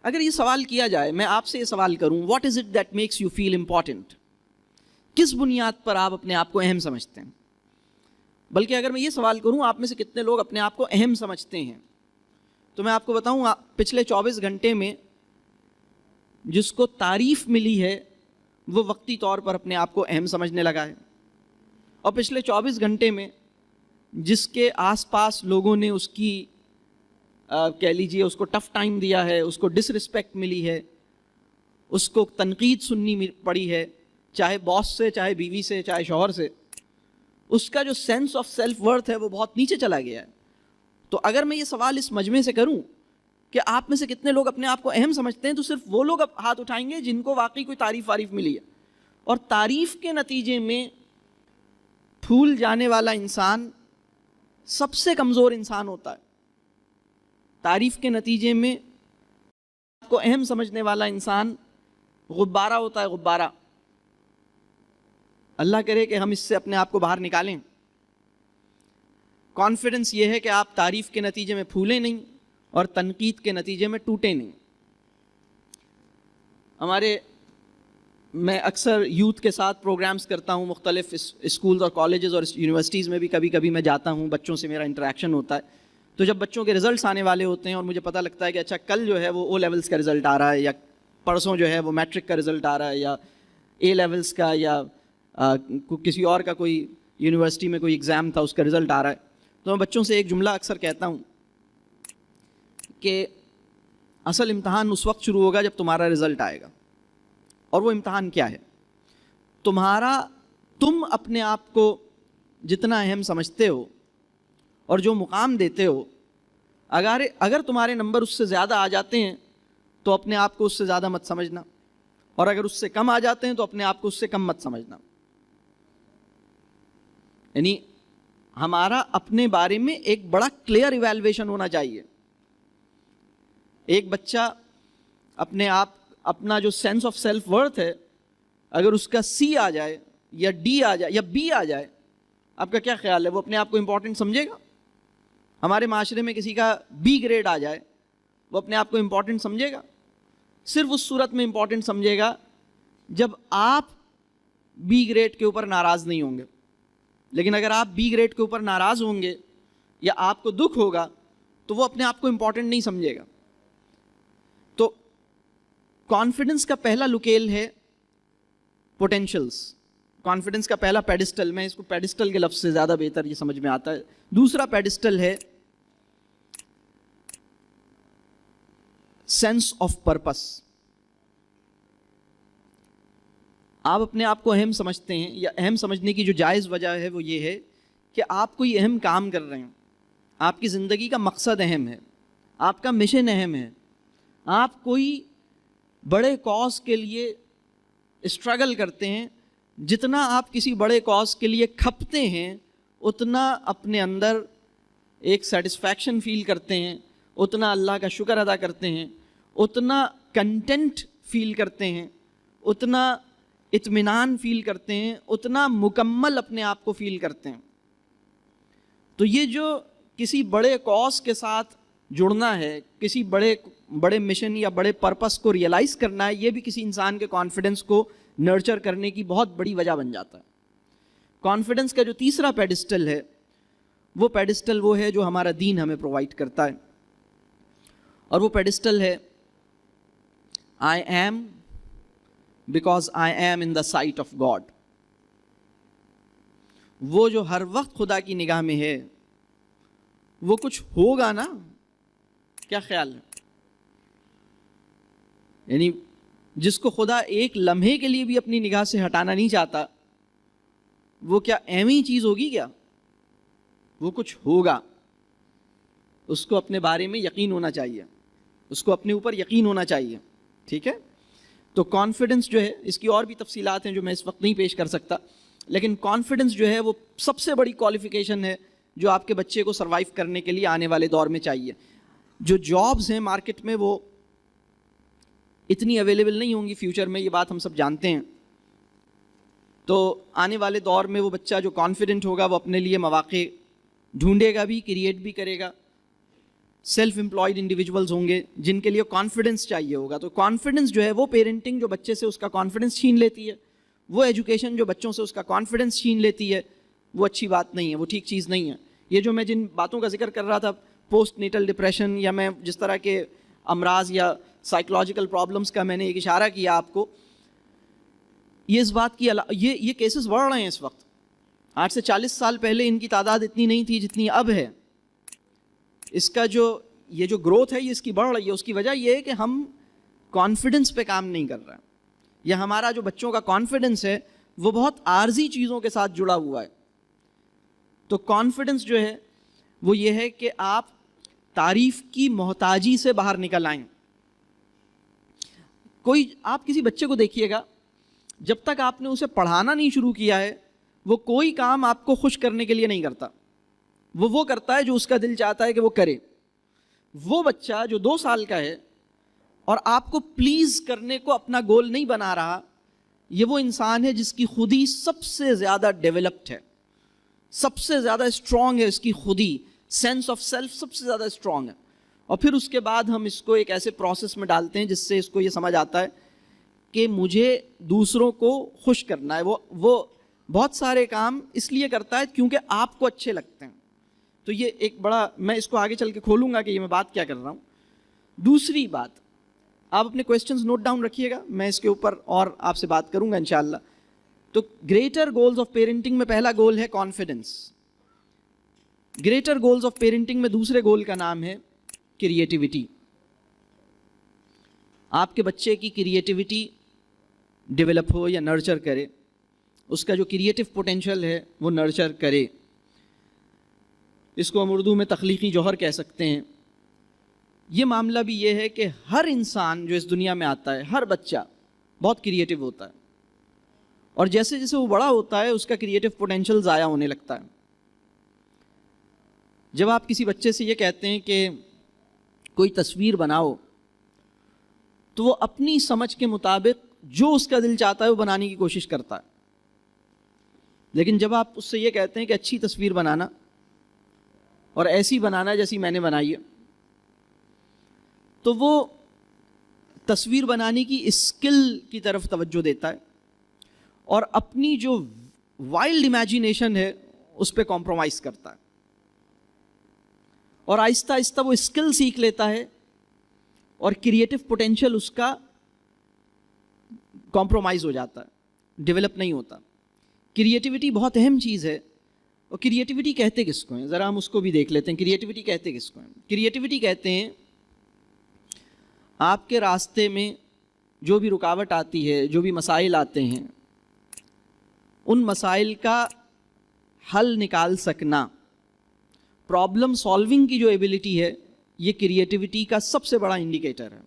اگر یہ سوال کیا جائے، میں آپ سے یہ سوال کروں، what is it that makes you feel important? کس بنیاد پر آپ اپنے آپ کو اہم سمجھتے ہیں؟ بلکہ اگر میں یہ سوال کروں، آپ میں سے کتنے لوگ اپنے آپ کو اہم سمجھتے ہیں، تو میں آپ کو بتاؤں، پچھلے 24 گھنٹے میں جس کو تعریف ملی ہے وہ وقتی طور پر اپنے آپ کو اہم سمجھنے لگا ہے. اور پچھلے 24 گھنٹے میں جس کے آس پاس لوگوں نے اس کی کہہ لیجیے اس کو ٹف ٹائم دیا ہے، اس کو ڈس رسپیکٹ ملی ہے، اس کو تنقید سننی پڑی ہے، چاہے باس سے، چاہے بیوی سے، چاہے شوہر سے، اس کا جو سینس آف سیلف ورتھ ہے وہ بہت نیچے چلا گیا ہے. تو اگر میں یہ سوال اس مجمع سے کروں کہ آپ میں سے کتنے لوگ اپنے آپ کو اہم سمجھتے ہیں، تو صرف وہ لوگ ہاتھ اٹھائیں گے جن کو واقعی کوئی تعریف ملی ہے. اور تعریف کے نتیجے میں پھول جانے والا انسان سب سے کمزور انسان ہوتا ہے. تعریف کے نتیجے میں آپ کو اہم سمجھنے والا انسان غبارہ ہوتا ہے، غبارہ. اللہ کرے کہ ہم اس سے اپنے آپ کو باہر نکالیں. کانفیڈنس یہ ہے کہ آپ تعریف کے نتیجے میں پھولیں نہیں اور تنقید کے نتیجے میں ٹوٹیں نہیں. میں اکثر یوتھ کے ساتھ پروگرامز کرتا ہوں، مختلف اسکولز اور کالجز اور یونیورسٹیز میں بھی کبھی کبھی میں جاتا ہوں، بچوں سے میرا انٹریکشن ہوتا ہے. تو جب بچوں کے رزلٹس آنے والے ہوتے ہیں اور مجھے پتہ لگتا ہے کہ اچھا کل جو ہے وہ او لیولس کا رزلٹ آ رہا ہے، یا پرسوں جو ہے وہ میٹرک کا رزلٹ آ رہا ہے، یا اے لیولس کا، یا کسی اور کا کوئی یونیورسٹی میں کوئی ایگزام تھا اس کا رزلٹ آ رہا ہے، تو میں بچوں سے ایک جملہ اکثر کہتا ہوں کہ اصل امتحان اس وقت شروع ہوگا جب تمہارا رزلٹ آئے گا. اور وہ امتحان کیا ہے؟ تم اپنے آپ کو جتنا اہم سمجھتے ہو اور جو مقام دیتے ہو، اگر تمہارے نمبر اس سے زیادہ آ جاتے ہیں تو اپنے آپ کو اس سے زیادہ مت سمجھنا، اور اگر اس سے کم آ جاتے ہیں تو اپنے آپ کو اس سے کم مت سمجھنا. یعنی ہمارا اپنے بارے میں ایک بڑا کلیئر ایویلویشن ہونا چاہیے. ایک بچہ اپنا جو سینس آف سیلف ورتھ ہے، اگر اس کا سی آ جائے یا ڈی آ جائے یا بی آ جائے، آپ کا کیا خیال ہے؟ وہ اپنے آپ کو امپورٹنٹ سمجھے گا؟ ہمارے معاشرے میں کسی کا بی گریڈ آ جائے، وہ اپنے آپ کو امپورٹنٹ سمجھے گا؟ صرف اس صورت میں امپورٹنٹ سمجھے گا جب آپ بی گریڈ کے اوپر ناراض نہیں ہوں گے. لیکن اگر آپ بی گریڈ کے اوپر ناراض ہوں گے یا آپ کو دکھ ہوگا تو وہ اپنے آپ کو امپورٹنٹ نہیں سمجھے گا. تو کانفیڈنس کا پہلا لوکیل ہے پوٹینشلز. کانفیڈنس کا پہلا پیڈسٹل، میں اس کو پیڈسٹل کے لفظ سے زیادہ بہتر یہ سمجھ میں آتا ہے. دوسرا پیڈسٹل ہے سینس آف پرپس. آپ اپنے آپ کو اہم سمجھتے ہیں، یا اہم سمجھنے کی جو جائز وجہ ہے وہ یہ ہے کہ آپ کوئی اہم کام کر رہے ہیں، آپ کی زندگی کا مقصد اہم ہے، آپ کا مشن اہم ہے، آپ کوئی بڑے کاز کے لیے اسٹرگل کرتے ہیں. جتنا آپ کسی بڑے کاز کے لیے کھپتے ہیں اتنا اپنے اندر ایک سیٹسفیکشن فیل کرتے ہیں، اتنا اللہ کا شکر ادا کرتے ہیں، اتنا کنٹینٹ فیل کرتے ہیں، اتنا اطمینان فیل کرتے ہیں، اتنا مکمل اپنے آپ کو فیل کرتے ہیں. تو یہ جو کسی بڑے کاز کے ساتھ جڑنا ہے، کسی بڑے مشن یا بڑے پرپس کو ریئلائز کرنا ہے، یہ بھی کسی انسان کے کانفیڈنس کو نرچر کرنے کی بہت بڑی وجہ بن جاتا ہے. کانفیڈنس کا جو تیسرا پیڈسٹل ہے وہ ہے جو ہمارا دین ہمیں پرووائڈ کرتا ہے، اور وہ پیڈسٹل ہے I am because I am in the sight of God. وہ جو ہر وقت خدا کی نگاہ میں ہے، وہ کچھ ہوگا نا. کیا خیال ہے؟ یعنی جس کو خدا ایک لمحے کے لیے بھی اپنی نگاہ سے ہٹانا نہیں چاہتا، وہ کیا ایویں چیز ہوگی کیا؟ وہ کچھ ہوگا. اس کو اپنے بارے میں یقین ہونا چاہیے، اس کو اپنے اوپر یقین ہونا چاہیے. ٹھیک ہے؟ تو کانفیڈنس جو ہے، اس کی اور بھی تفصیلات ہیں جو میں اس وقت نہیں پیش کر سکتا، لیکن کانفیڈنس جو ہے وہ سب سے بڑی کوالیفیکیشن ہے جو آپ کے بچے کو سروائیو کرنے کے لیے آنے والے دور میں چاہیے. جو جابز ہیں مارکیٹ میں وہ اتنی اویلیبل نہیں ہوں گی فیوچر میں، یہ بات ہم سب جانتے ہیں. تو آنے والے دور میں وہ بچہ جو کانفیڈنٹ ہوگا وہ اپنے لیے مواقع ڈھونڈے گا بھی، کریٹ بھی کرے گا. سیلف امپلائڈ انڈیویجولز ہوں گے جن کے لیے کانفیڈنس چاہیے ہوگا. تو کانفیڈنس جو ہے وہ پیرنٹنگ جو بچے سے اس کا کانفیڈنس چھین لیتی ہے، وہ ایجوکیشن جو بچوں سے اس کا کانفیڈنس چھین لیتی ہے، وہ اچھی بات نہیں ہے، وہ ٹھیک چیز نہیں ہے. یہ جو میں جن باتوں کا ذکر کر رہا تھا، پوسٹ نیٹل ڈپریشن، یا میں جس طرح کے امراض یا سائیکولوجیکل پرابلمس کا میں نے ایک اشارہ کیا آپ کو، یہ اس بات کی یہ کیسز بڑھ رہے ہیں اس وقت. آج سے 40 سال پہلے ان کی تعداد اتنی نہیں تھی جتنی اب ہے. اس کا یہ جو گروتھ ہے یہ اس کی بڑھ رہی ہے. اس کی وجہ یہ ہے کہ ہم کانفیڈنس پہ کام نہیں کر رہے ہیں، یا ہمارا جو بچوں کا کانفیڈنس ہے وہ بہت عارضی چیزوں کے ساتھ جڑا ہوا ہے. تو کانفیڈنس جو ہے وہ یہ ہے کہ آپ تعریف کی محتاجی سے باہر نکل آئیں. آپ کسی بچے کو دیکھیے گا، جب تک آپ نے اسے پڑھانا نہیں شروع کیا ہے وہ کوئی کام آپ کو خوش کرنے کے لیے نہیں کرتا. وہ کرتا ہے جو اس کا دل چاہتا ہے کہ وہ کرے. وہ بچہ جو 2 سال کا ہے اور آپ کو پلیز کرنے کو اپنا گول نہیں بنا رہا، یہ وہ انسان ہے جس کی خودی سب سے زیادہ ڈیولپڈ ہے، سب سے زیادہ اسٹرانگ ہے. اس کی خودی، سینس آف سیلف سب سے زیادہ اسٹرانگ ہے. اور پھر اس کے بعد ہم اس کو ایک ایسے پروسیس میں ڈالتے ہیں جس سے اس کو یہ سمجھ آتا ہے کہ مجھے دوسروں کو خوش کرنا ہے. وہ بہت سارے کام اس لیے کرتا ہے کیونکہ آپ کو اچھے لگتے ہیں. تو یہ ایک بڑا، میں اس کو آگے چل کے کھولوں گا کہ یہ میں بات کیا کر رہا ہوں. دوسری بات، آپ اپنے کویسچنز نوٹ ڈاؤن رکھیے گا، میں اس کے اوپر اور آپ سے بات کروں گا انشاءاللہ. تو گریٹر گولز آف پیرنٹنگ میں پہلا گول ہے confidence. Greater goals of parenting میں دوسرے گول کا نام ہے کریٹیوٹی. آپ کے بچے کی کریٹیوٹی ڈیولپ ہو یا نرچر کرے، اس کا جو کریٹیو پوٹینشیل ہے وہ نرچر کرے. اس کو ہم اردو میں تخلیقی جوہر کہہ سکتے ہیں. یہ معاملہ بھی یہ ہے کہ ہر انسان جو اس دنیا میں آتا ہے، ہر بچہ بہت کریٹیو ہوتا ہے، اور جیسے جیسے وہ بڑا ہوتا ہے اس کا کریٹیو پوٹینشیل ضائع ہونے لگتا ہے. جب آپ کسی بچے سے یہ کہتے ہیں کہ کوئی تصویر بناؤ، تو وہ اپنی سمجھ کے مطابق جو اس کا دل چاہتا ہے وہ بنانے کی کوشش کرتا ہے. لیکن جب آپ اس سے یہ کہتے ہیں کہ اچھی تصویر بنانا اور ایسی بنانا جیسی میں نے بنائی ہے، تو وہ تصویر بنانے کی اسکل کی طرف توجہ دیتا ہے اور اپنی جو وائلڈ امیجینیشن ہے اس پہ کمپرومائز کرتا ہے، اور آہستہ آہستہ وہ اسکل سیکھ لیتا ہے اور کریٹیو پوٹینشیل اس کا کمپرومائز ہو جاتا ہے، ڈیولپ نہیں ہوتا. کریٹیوٹی بہت اہم چیز ہے. اور کریٹیوٹی کہتے کس کو ہیں؟ ذرا ہم اس کو بھی دیکھ لیتے ہیں. کریٹیوٹی کہتے کس کو ہیں؟ کریٹیوٹی کہتے ہیں آپ کے راستے میں جو بھی رکاوٹ آتی ہے، جو بھی مسائل آتے ہیں، ان مسائل کا حل نکال سکنا، پرابلم سالونگ کی جو ایبلٹی ہے، یہ کریٹیوٹی کا سب سے بڑا انڈیکیٹر ہے۔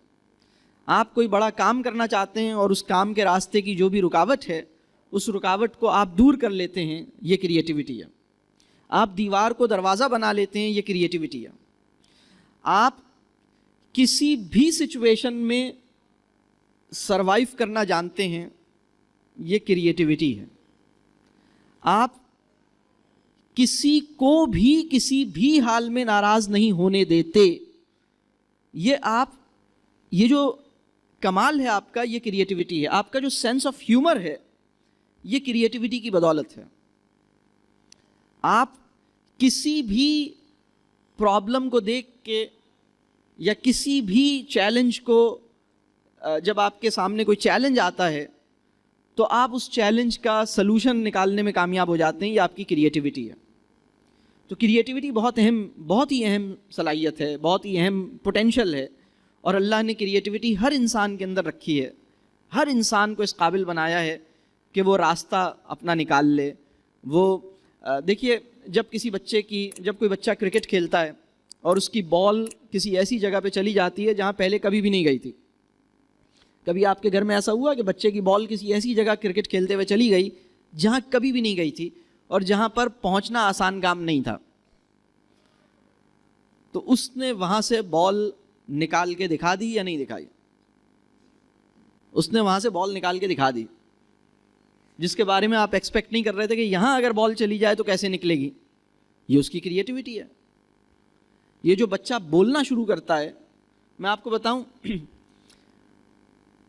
آپ کوئی بڑا کام کرنا چاہتے ہیں اور اس کام کے راستے کی جو بھی رکاوٹ ہے، اس رکاوٹ کو آپ دور کر لیتے ہیں، یہ کریٹیوٹی ہے۔ آپ دیوار کو دروازہ بنا لیتے ہیں، یہ کریٹیوٹی ہے۔ آپ کسی بھی سچویشن میں سروائیو کرنا جانتے ہیں، یہ کریٹیوٹی ہے۔ آپ کسی کو بھی کسی بھی حال میں ناراض نہیں ہونے دیتے، یہ جو کمال ہے آپ کا، یہ کریٹیوٹی ہے۔ آپ کا جو سینس آف ہیومر ہے، یہ کریٹیوٹی کی بدولت ہے۔ آپ کسی بھی پرابلم کو دیکھ کے یا کسی بھی چیلنج کو، جب آپ کے سامنے کوئی چیلنج آتا ہے تو آپ اس چیلنج کا سلوشن نکالنے میں کامیاب ہو جاتے ہیں، یہ آپ کی کریٹیوٹی ہے۔ تو کریٹیوٹی بہت ہی اہم صلاحیت ہے، بہت ہی اہم پوٹینشل ہے، اور اللہ نے کریٹیوٹی ہر انسان کے اندر رکھی ہے۔ ہر انسان کو اس قابل بنایا ہے کہ وہ راستہ اپنا نکال لے۔ وہ دیکھیے، جب کوئی بچہ کرکٹ کھیلتا ہے اور اس کی بال کسی ایسی جگہ پہ چلی جاتی ہے جہاں پہلے کبھی بھی نہیں گئی تھی۔ کبھی آپ کے گھر میں ایسا ہوا کہ بچے کی بال کسی ایسی جگہ کرکٹ کھیلتے ہوئے چلی گئی جہاں کبھی بھی نہیں گئی تھی اور جہاں پر پہنچنا آسان کام نہیں تھا، تو اس نے وہاں سے بال نکال کے دکھا دی یا نہیں دکھائی؟ اس نے وہاں سے بال نکال کے دکھا دی، جس کے بارے میں آپ ایکسپیکٹ نہیں کر رہے تھے کہ یہاں اگر بال چلی جائے تو کیسے نکلے گی۔ یہ اس کی کریٹیوٹی ہے۔ یہ جو بچہ بولنا شروع کرتا ہے، میں آپ کو بتاؤں،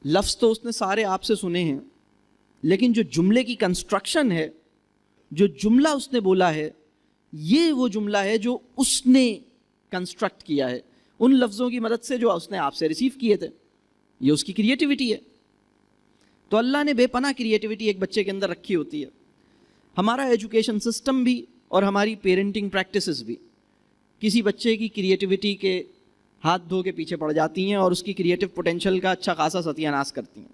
لفظ تو اس نے سارے آپ سے سنے ہیں، لیکن جو جملے کی کنسٹرکشن ہے، جو جملہ اس نے بولا ہے، یہ وہ جملہ ہے جو اس نے کنسٹرکٹ کیا ہے ان لفظوں کی مدد سے جو اس نے آپ سے ریسیو کیے تھے۔ یہ اس کی کریٹیوٹی ہے۔ تو اللہ نے بے پناہ کریٹیوٹی ایک بچے کے اندر رکھی ہوتی ہے۔ ہمارا ایجوکیشن سسٹم بھی اور ہماری پیرنٹنگ پریکٹسز بھی کسی بچے کی کریٹیوٹی کے ہاتھ دھو کے پیچھے پڑ جاتی ہیں اور اس کی کریٹیو پوٹینشل کا اچھا خاصا ستیہ ناش کرتی ہیں۔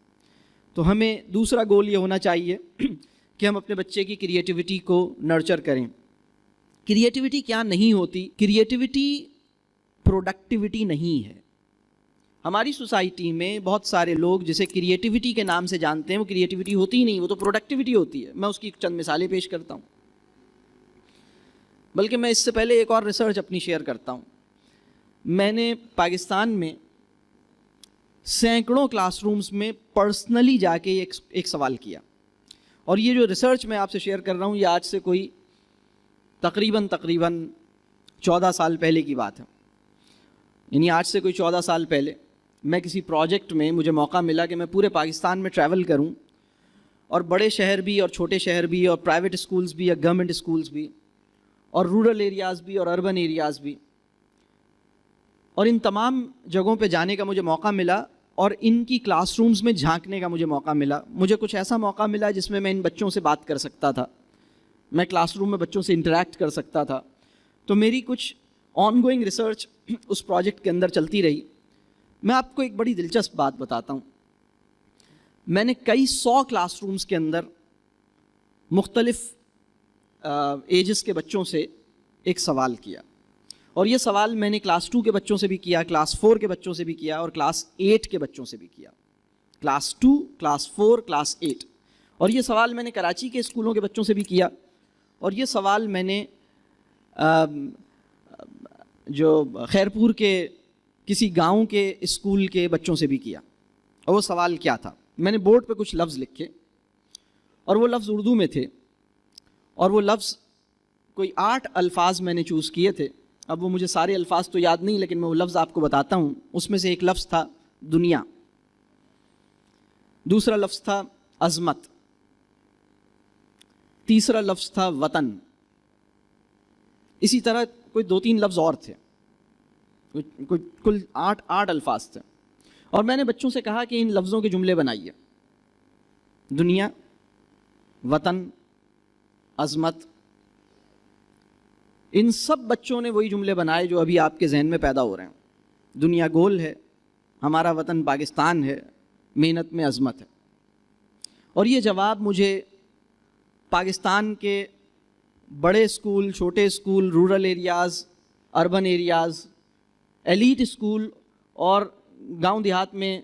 تو ہمیں دوسرا گول یہ ہونا چاہیے کہ ہم اپنے بچے کی کریٹیوٹی کو نرچر کریں۔ کریٹیوٹی کیا نہیں ہوتی؟ کریٹیوٹی پروڈکٹیوٹی نہیں ہے۔ ہماری سوسائٹی میں بہت سارے لوگ جسے کریٹیوٹی کے نام سے جانتے ہیں، وہ کریٹیوٹی ہوتی ہی نہیں، وہ تو پروڈکٹیوٹی ہوتی ہے۔ میں اس کی چند مثالیں پیش کرتا ہوں، بلکہ میں اس سے پہلے ایک اور ریسرچ اپنی شیئر کرتا ہوں۔ میں نے پاکستان میں سینکڑوں کلاس رومز میں پرسنلی جا کے ایک سوال کیا، اور یہ جو ریسرچ میں آپ سے شیئر کر رہا ہوں، یہ آج سے کوئی تقریباً 14 سال پہلے کی بات ہے۔ یعنی آج سے کوئی 14 سال پہلے میں کسی پروجیکٹ میں مجھے موقع ملا کہ میں پورے پاکستان میں ٹریول کروں، اور بڑے شہر بھی اور چھوٹے شہر بھی، اور پرائیویٹ اسکولز بھی یا گورنمنٹ اسکولز بھی، اور رورل ایریاز بھی اور اربن ایریاز بھی، اور ان تمام جگہوں پہ جانے کا مجھے موقع ملا اور ان کی کلاس رومز میں جھانکنے کا مجھے موقع ملا۔ مجھے کچھ ایسا موقع ملا جس میں ان بچوں سے بات کر سکتا تھا، میں کلاس روم میں بچوں سے انٹریکٹ کر سکتا تھا۔ تو میری کچھ آن گوئنگ ریسرچ اس پروجیکٹ کے اندر چلتی رہی۔ میں آپ کو ایک بڑی دلچسپ بات بتاتا ہوں۔ میں نے کئی 100 کلاس رومز کے اندر مختلف ایجز کے بچوں سے ایک سوال کیا، اور یہ سوال میں نے کلاس 2 کے بچوں سے بھی کیا، کلاس 4 کے بچوں سے بھی کیا، اور کلاس 8 کے بچوں سے بھی کیا۔ Class 2، class 4، class 8۔ اور یہ سوال میں نے کراچی کے اسکولوں کے بچوں سے بھی کیا، اور یہ سوال میں نے جو خیرپور کے کسی گاؤں کے اسکول کے بچوں سے بھی کیا۔ اور وہ سوال کیا تھا؟ میں نے بورڈ پہ کچھ لفظ لکھے، اور وہ لفظ اردو میں تھے، اور وہ لفظ کوئی 8 الفاظ میں نے چوز کیے تھے۔ اب وہ مجھے سارے الفاظ تو یاد نہیں، لیکن میں وہ لفظ آپ کو بتاتا ہوں۔ اس میں سے ایک لفظ تھا دنیا، دوسرا لفظ تھا عظمت، تیسرا لفظ تھا وطن، اسی طرح کوئی 2-3 لفظ اور تھے، کل 8 الفاظ تھے۔ اور میں نے بچوں سے کہا کہ ان لفظوں کے جملے بنائیے، دنیا، وطن، عظمت۔ ان سب بچوں نے وہی جملے بنائے جو ابھی آپ کے ذہن میں پیدا ہو رہے ہیں۔ دنیا گول ہے، ہمارا وطن پاکستان ہے، محنت میں عظمت ہے۔ اور یہ جواب مجھے پاکستان کے بڑے اسکول، چھوٹے school, rural areas, urban areas, elite school اور گاؤں دیہات میں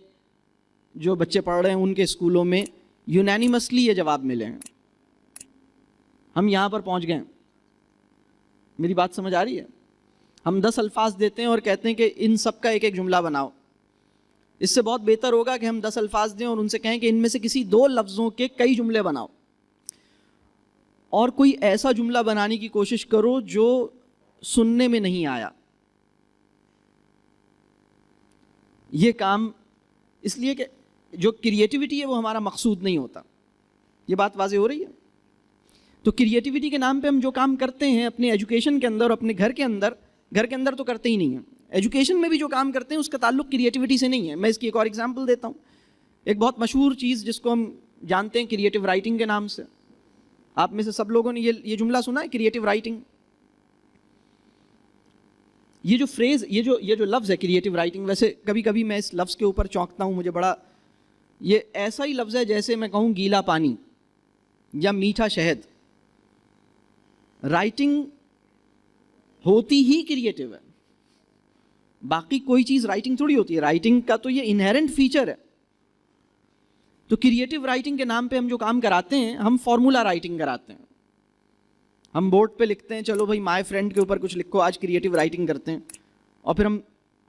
جو بچے پڑھ رہے ہیں ان کے اسکولوں میں یونینیمسلی یہ جواب ملے ہیں. ہم یہاں پر پہنچ گئے ہیں. میری بات سمجھ آ رہی ہے؟ ہم 10 الفاظ دیتے ہیں اور کہتے ہیں کہ ان سب کا ایک ایک جملہ بناؤ. اس سے بہت بہتر ہوگا کہ ہم 10 الفاظ دیں اور ان سے کہیں کہ ان میں سے کسی 2 لفظوں کے کئی جملے بناؤ، اور کوئی ایسا جملہ بنانے کی کوشش کرو جو سننے میں نہیں آیا. یہ کام اس لیے کہ جو کریٹیوٹی ہے وہ ہمارا مقصود نہیں ہوتا. یہ بات واضح ہو رہی ہے؟ تو کریٹیوٹی کے نام پہ ہم جو کام کرتے ہیں اپنے ایجوکیشن کے اندر اور اپنے گھر کے اندر تو کرتے ہی نہیں ہیں. ایجوکیشن میں بھی جو کام کرتے ہیں اس کا تعلق کریٹیوٹی سے نہیں ہے. میں اس کی ایک اور ایگزامپل دیتا ہوں. ایک بہت مشہور چیز جس کو ہم جانتے ہیں کریٹیو رائٹنگ کے نام سے. آپ میں سے سب لوگوں نے یہ جملہ سنا ہے، کریٹیو رائٹنگ. یہ جو فریز، یہ جو لفظ ہے کریٹیو رائٹنگ، ویسے کبھی کبھی میں اس لفظ کے اوپر چونکتا ہوں. مجھے بڑا، یہ ایسا ہی لفظ ہے جیسے میں کہوں گیلا پانی یا میٹھا شہد. رائٹنگ ہوتی ہی کریٹیو ہے، باقی کوئی چیز رائٹنگ تھوڑی ہوتی ہے. رائٹنگ کا تو یہ انہیرنٹ فیچر ہے. تو کریٹیو رائٹنگ کے نام پہ ہم جو کام کراتے ہیں، ہم فارمولا رائٹنگ کراتے ہیں. ہم بورڈ پہ لکھتے ہیں چلو بھائی مائی فرینڈ کے اوپر کچھ لکھو، آج کریٹیو رائٹنگ کرتے ہیں، اور پھر ہم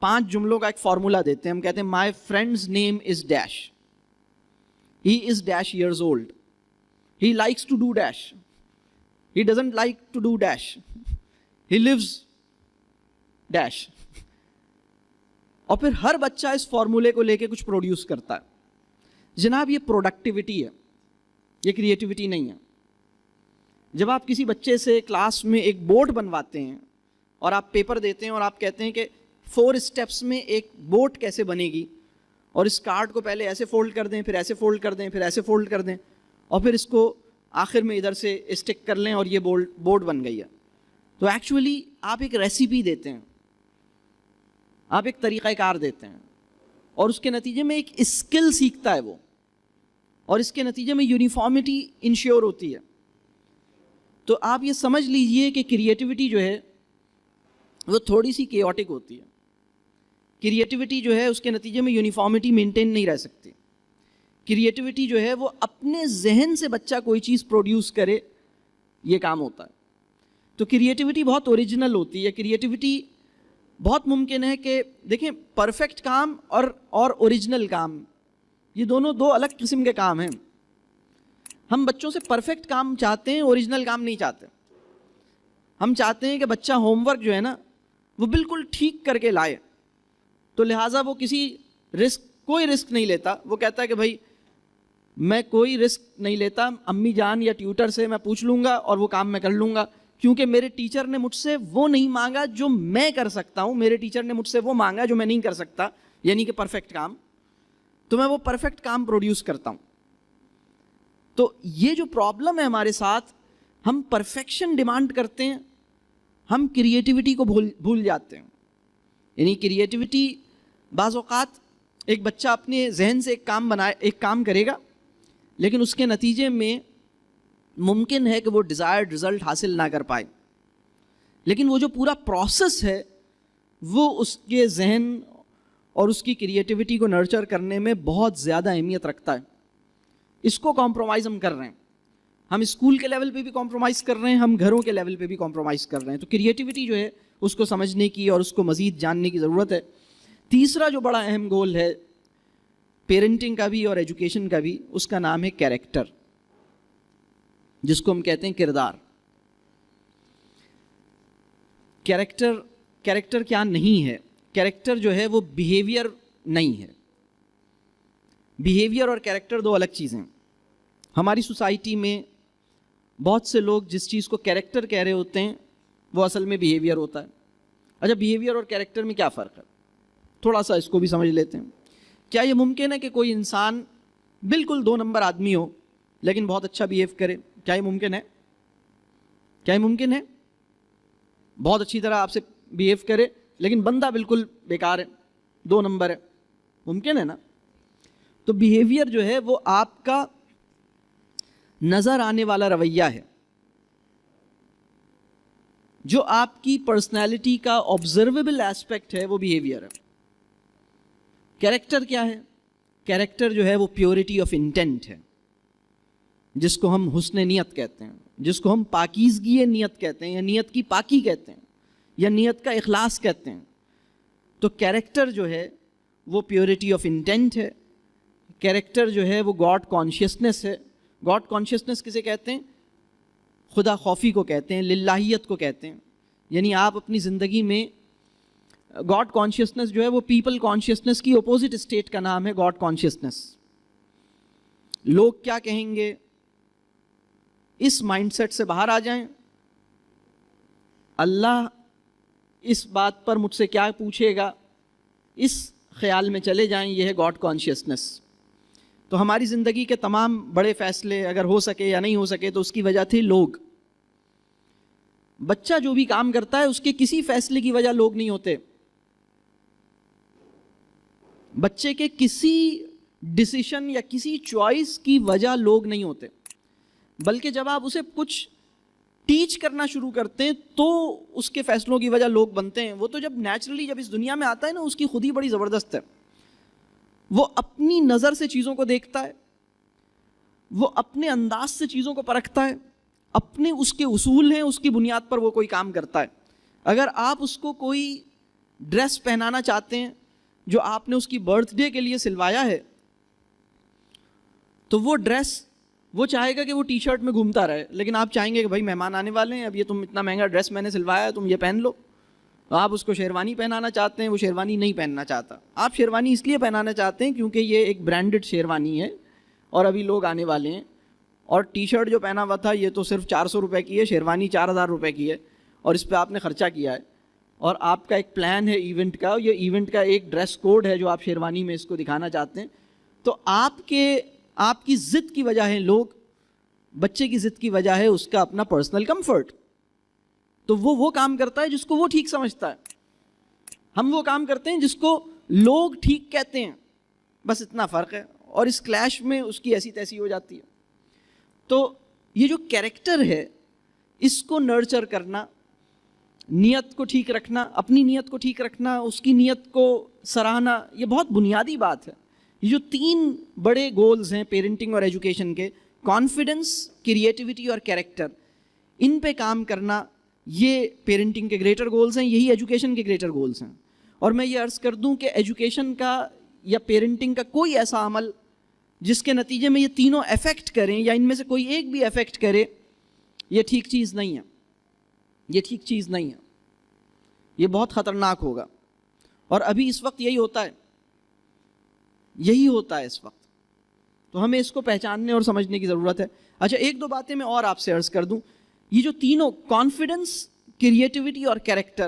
5 جملوں کا ایک فارمولا دیتے ہیں. ہم کہتے ہیں my friends name is dash, he is dash years old, he likes to do dash, he doesn't like to do dash, he leaves dash. اور پھر ہر بچہ اس فارمولے کو لے کے کچھ پروڈیوس کرتا ہے. جناب یہ پروڈکٹیوٹی ہے، یہ کریٹیوٹی نہیں ہے. جب آپ کسی بچے سے کلاس میں ایک بورڈ بنواتے ہیں اور آپ پیپر دیتے ہیں اور آپ کہتے ہیں کہ 4 اسٹیپس میں ایک بورڈ کیسے بنے گی، اور اس کارڈ کو پہلے ایسے فولڈ کر دیں، پھر ایسے فولڈ کر دیں، پھر ایسے فولڈ کر دیں، اور پھر اس کو آخر میں ادھر سے اسٹک کر لیں اور یہ بورڈ بن گئی ہے. تو ایکچولی آپ ایک ریسیپی دیتے ہیں، آپ ایک طریقہ کار دیتے ہیں، اور اس کے نتیجے میں ایک اسکل سیکھتا ہے وہ، اور اس کے نتیجے میں یونیفارمٹی انشور ہوتی ہے. تو آپ یہ سمجھ لیجئے کہ کریٹیوٹی جو ہے وہ تھوڑی سی کیوٹک ہوتی ہے. کریٹیوٹی جو ہے اس کے نتیجے میں یونیفارمٹی مینٹین نہیں رہ سکتی. کریٹیوٹی جو ہے وہ اپنے ذہن سے بچہ کوئی چیز پروڈیوس کرے، یہ کام ہوتا ہے. تو کریٹیوٹی بہت اوریجنل ہوتی ہے. کریٹیوٹی بہت ممکن ہے کہ دیکھیں پرفیکٹ کام اور اوریجنل کام، یہ دونوں 2 الگ قسم کے کام ہیں. ہم بچوں سے پرفیکٹ کام چاہتے ہیں، اوریجنل کام نہیں چاہتے. ہم چاہتے ہیں کہ بچہ ہوم ورک جو ہے نا وہ بالکل ٹھیک کر کے لائے. تو لہٰذا وہ کوئی رسک نہیں لیتا. وہ کہتا ہے کہ بھائی میں کوئی رسک نہیں لیتا، امی جان یا ٹیوٹر سے میں پوچھ لوں گا اور وہ کام میں کر لوں گا، کیونکہ میرے ٹیچر نے مجھ سے وہ نہیں مانگا جو میں کر سکتا ہوں، میرے ٹیچر نے مجھ سے وہ مانگا جو میں نہیں کر سکتا، یعنی کہ پرفیکٹ کام. تو میں وہ پرفیکٹ کام پروڈیوس کرتا ہوں. تو یہ جو پرابلم ہے ہمارے ساتھ، ہم پرفیکشن ڈیمانڈ کرتے ہیں، ہم کریٹیوٹی کو بھول جاتے ہیں. یعنی کریٹیوٹی بعض اوقات ایک بچہ اپنے ذہن سے ایک کام کرے گا، لیکن اس کے نتیجے میں ممکن ہے کہ وہ ڈیزائرڈ رزلٹ حاصل نہ کر پائے. لیکن وہ جو پورا پروسیس ہے وہ اس کے ذہن اور اس کی کریٹیوٹی کو نرچر کرنے میں بہت زیادہ اہمیت رکھتا ہے. اس کو کمپرومائز ہم کر رہے ہیں. ہم اسکول کے لیول پہ بھی کمپرومائز کر رہے ہیں، ہم گھروں کے لیول پہ بھی کمپرومائز کر رہے ہیں. تو کریٹیوٹی جو ہے اس کو سمجھنے کی اور اس کو مزید جاننے کی ضرورت ہے. تیسرا جو بڑا اہم گول ہے پیرنٹنگ کا بھی اور ایجوکیشن کا بھی، اس کا نام ہے کیریکٹر، جس کو ہم کہتے ہیں کردار. کیریکٹر کیا نہیں ہے؟ کیریکٹر جو ہے وہ بیہیویئر نہیں ہے. بیہیویئر اور کیریکٹر 2 الگ چیزیں ہیں. ہماری سوسائٹی میں بہت سے لوگ جس چیز کو کیریکٹر کہہ رہے ہوتے ہیں وہ اصل میں بیہیویئر ہوتا ہے. اچھا، بیہیویئر اور کیریکٹر میں کیا فرق ہے؟ تھوڑا سا اس کو بھی سمجھ لیتے ہیں. کیا یہ ممکن ہے کہ کوئی انسان بالکل 2 نمبر آدمی ہو لیکن بہت اچھا بیہیو کرے؟ کیا یہ ممکن ہے؟ کیا یہ ممکن ہے؟ بہت اچھی طرح آپ سے بیہیو کرے لیکن بندہ بالکل بیکار ہے، 2 نمبر ہے. ممکن ہے نا؟ تو بیہیویئر جو ہے وہ آپ کا نظر آنے والا رویہ ہے، جو آپ کی پرسنالٹی کا آبزرویبل ایسپیکٹ ہے وہ بیہیویئر ہے۔ کیریکٹر کیا ہے؟ کیریکٹر جو ہے وہ پیورٹی آف انٹینٹ ہے، جس کو ہم حسن نیت کہتے ہیں، جس کو ہم پاکیزگی نیت کہتے ہیں، یا نیت کی پاکی کہتے ہیں، یا نیت کا اخلاص کہتے ہیں۔ تو کیریکٹر جو ہے وہ پیورٹی آف انٹینٹ ہے، کیریکٹر جو ہے وہ گاڈ کانشیسنس ہے۔ گاڈ کانشیسنس کسے کہتے ہیں؟ خدا خوفی کو کہتے ہیں، للہیت کو کہتے ہیں۔ یعنی آپ اپنی زندگی میں گاڈ کانشیسنس جو ہے وہ پیپل کانشیسنس کی اپوزٹ اسٹیٹ کا نام ہے گاڈ کانشیسنس۔ لوگ کیا کہیں گے، اس مائنڈ سیٹ سے باہر آ جائیں، اللہ اس بات پر مجھ سے کیا پوچھے گا، اس خیال میں چلے جائیں، یہ ہے گاڈ کانشیسنس۔ تو ہماری زندگی کے تمام بڑے فیصلے اگر ہو سکے یا نہیں ہو سکے تو اس کی وجہ تھی لوگ۔ بچہ جو بھی کام کرتا ہے اس کے کسی فیصلے کی وجہ لوگ نہیں ہوتے، بچے کے کسی ڈیسیشن یا کسی چوائس کی وجہ لوگ نہیں ہوتے، بلکہ جب آپ اسے کچھ ٹیچ کرنا شروع کرتے ہیں تو اس کے فیصلوں کی وجہ لوگ بنتے ہیں۔ وہ تو جب نیچرلی جب اس دنیا میں آتا ہے نا، اس کی خود ہی بڑی زبردست ہے، وہ اپنی نظر سے چیزوں کو دیکھتا ہے، وہ اپنے انداز سے چیزوں کو پرکھتا ہے، اپنے اس کے اصول ہیں، اس کی بنیاد پر وہ کوئی کام کرتا ہے۔ اگر آپ اس کو کوئی ڈریس پہنانا چاہتے ہیں جو آپ نے اس کی برتھ ڈے کے لیے سلوایا ہے، تو وہ ڈریس وہ چاہے گا کہ وہ ٹی شرٹ میں گھومتا رہے، لیکن آپ چاہیں گے کہ بھائی مہمان آنے والے ہیں، اب یہ تم اتنا مہنگا ڈریس میں نے سلوایا ہے، تم یہ پہن لو۔ آپ اس کو شیروانی پہنانا چاہتے ہیں، وہ شیروانی نہیں پہننا چاہتا۔ آپ شیروانی اس لیے پہنانا چاہتے ہیں کیونکہ یہ ایک برانڈڈ شیروانی ہے اور ابھی لوگ آنے والے ہیں، اور ٹی شرٹ جو پہنا ہوا تھا یہ تو صرف 400 روپے کی ہے، شیروانی 4000 روپے کی ہے، اور اس پہ آپ نے خرچہ کیا ہے، اور آپ کا ایک پلان ہے ایونٹ کا، یہ ایونٹ کا ایک ڈریس کوڈ ہے جو آپ شیروانی میں اس کو دکھانا چاہتے ہیں۔ تو آپ کی ضد کی وجہ ہے لوگ، بچے کی ضد کی وجہ ہے اس کا اپنا پرسنل کمفرٹ۔ تو وہ کام کرتا ہے جس کو وہ ٹھیک سمجھتا ہے، ہم وہ کام کرتے ہیں جس کو لوگ ٹھیک کہتے ہیں، بس اتنا فرق ہے، اور اس کلیش میں اس کی ایسی تیسی ہو جاتی ہے۔ تو یہ جو کیریکٹر ہے اس کو نرچر کرنا، نیت کو ٹھیک رکھنا، اپنی نیت کو ٹھیک رکھنا، اس کی نیت کو سراہنا، یہ بہت بنیادی بات ہے۔ یہ جو 3 بڑے گولز ہیں پیرنٹنگ اور ایجوکیشن کے، کانفیڈنس، کریٹیوٹی اور کیریکٹر، ان پہ کام کرنا، یہ پیرنٹنگ کے گریٹر گولز ہیں، یہی ایجوکیشن کے گریٹر گولز ہیں۔ اور میں یہ عرض کر دوں کہ ایجوکیشن کا یا پیرنٹنگ کا کوئی ایسا عمل جس کے نتیجے میں یہ تینوں افیکٹ کریں یا ان میں سے کوئی ایک بھی افیکٹ کرے، یہ ٹھیک چیز نہیں ہے، یہ ٹھیک چیز نہیں ہے، یہ بہت خطرناک ہوگا۔ اور ابھی اس وقت یہی ہوتا ہے اس وقت، تو ہمیں اس کو پہچاننے اور سمجھنے کی ضرورت ہے۔ اچھا، 1-2 باتیں میں اور آپ سے عرض کر دوں۔ یہ جو تینوں کانفیڈنس، کریٹیوٹی اور کیریکٹر،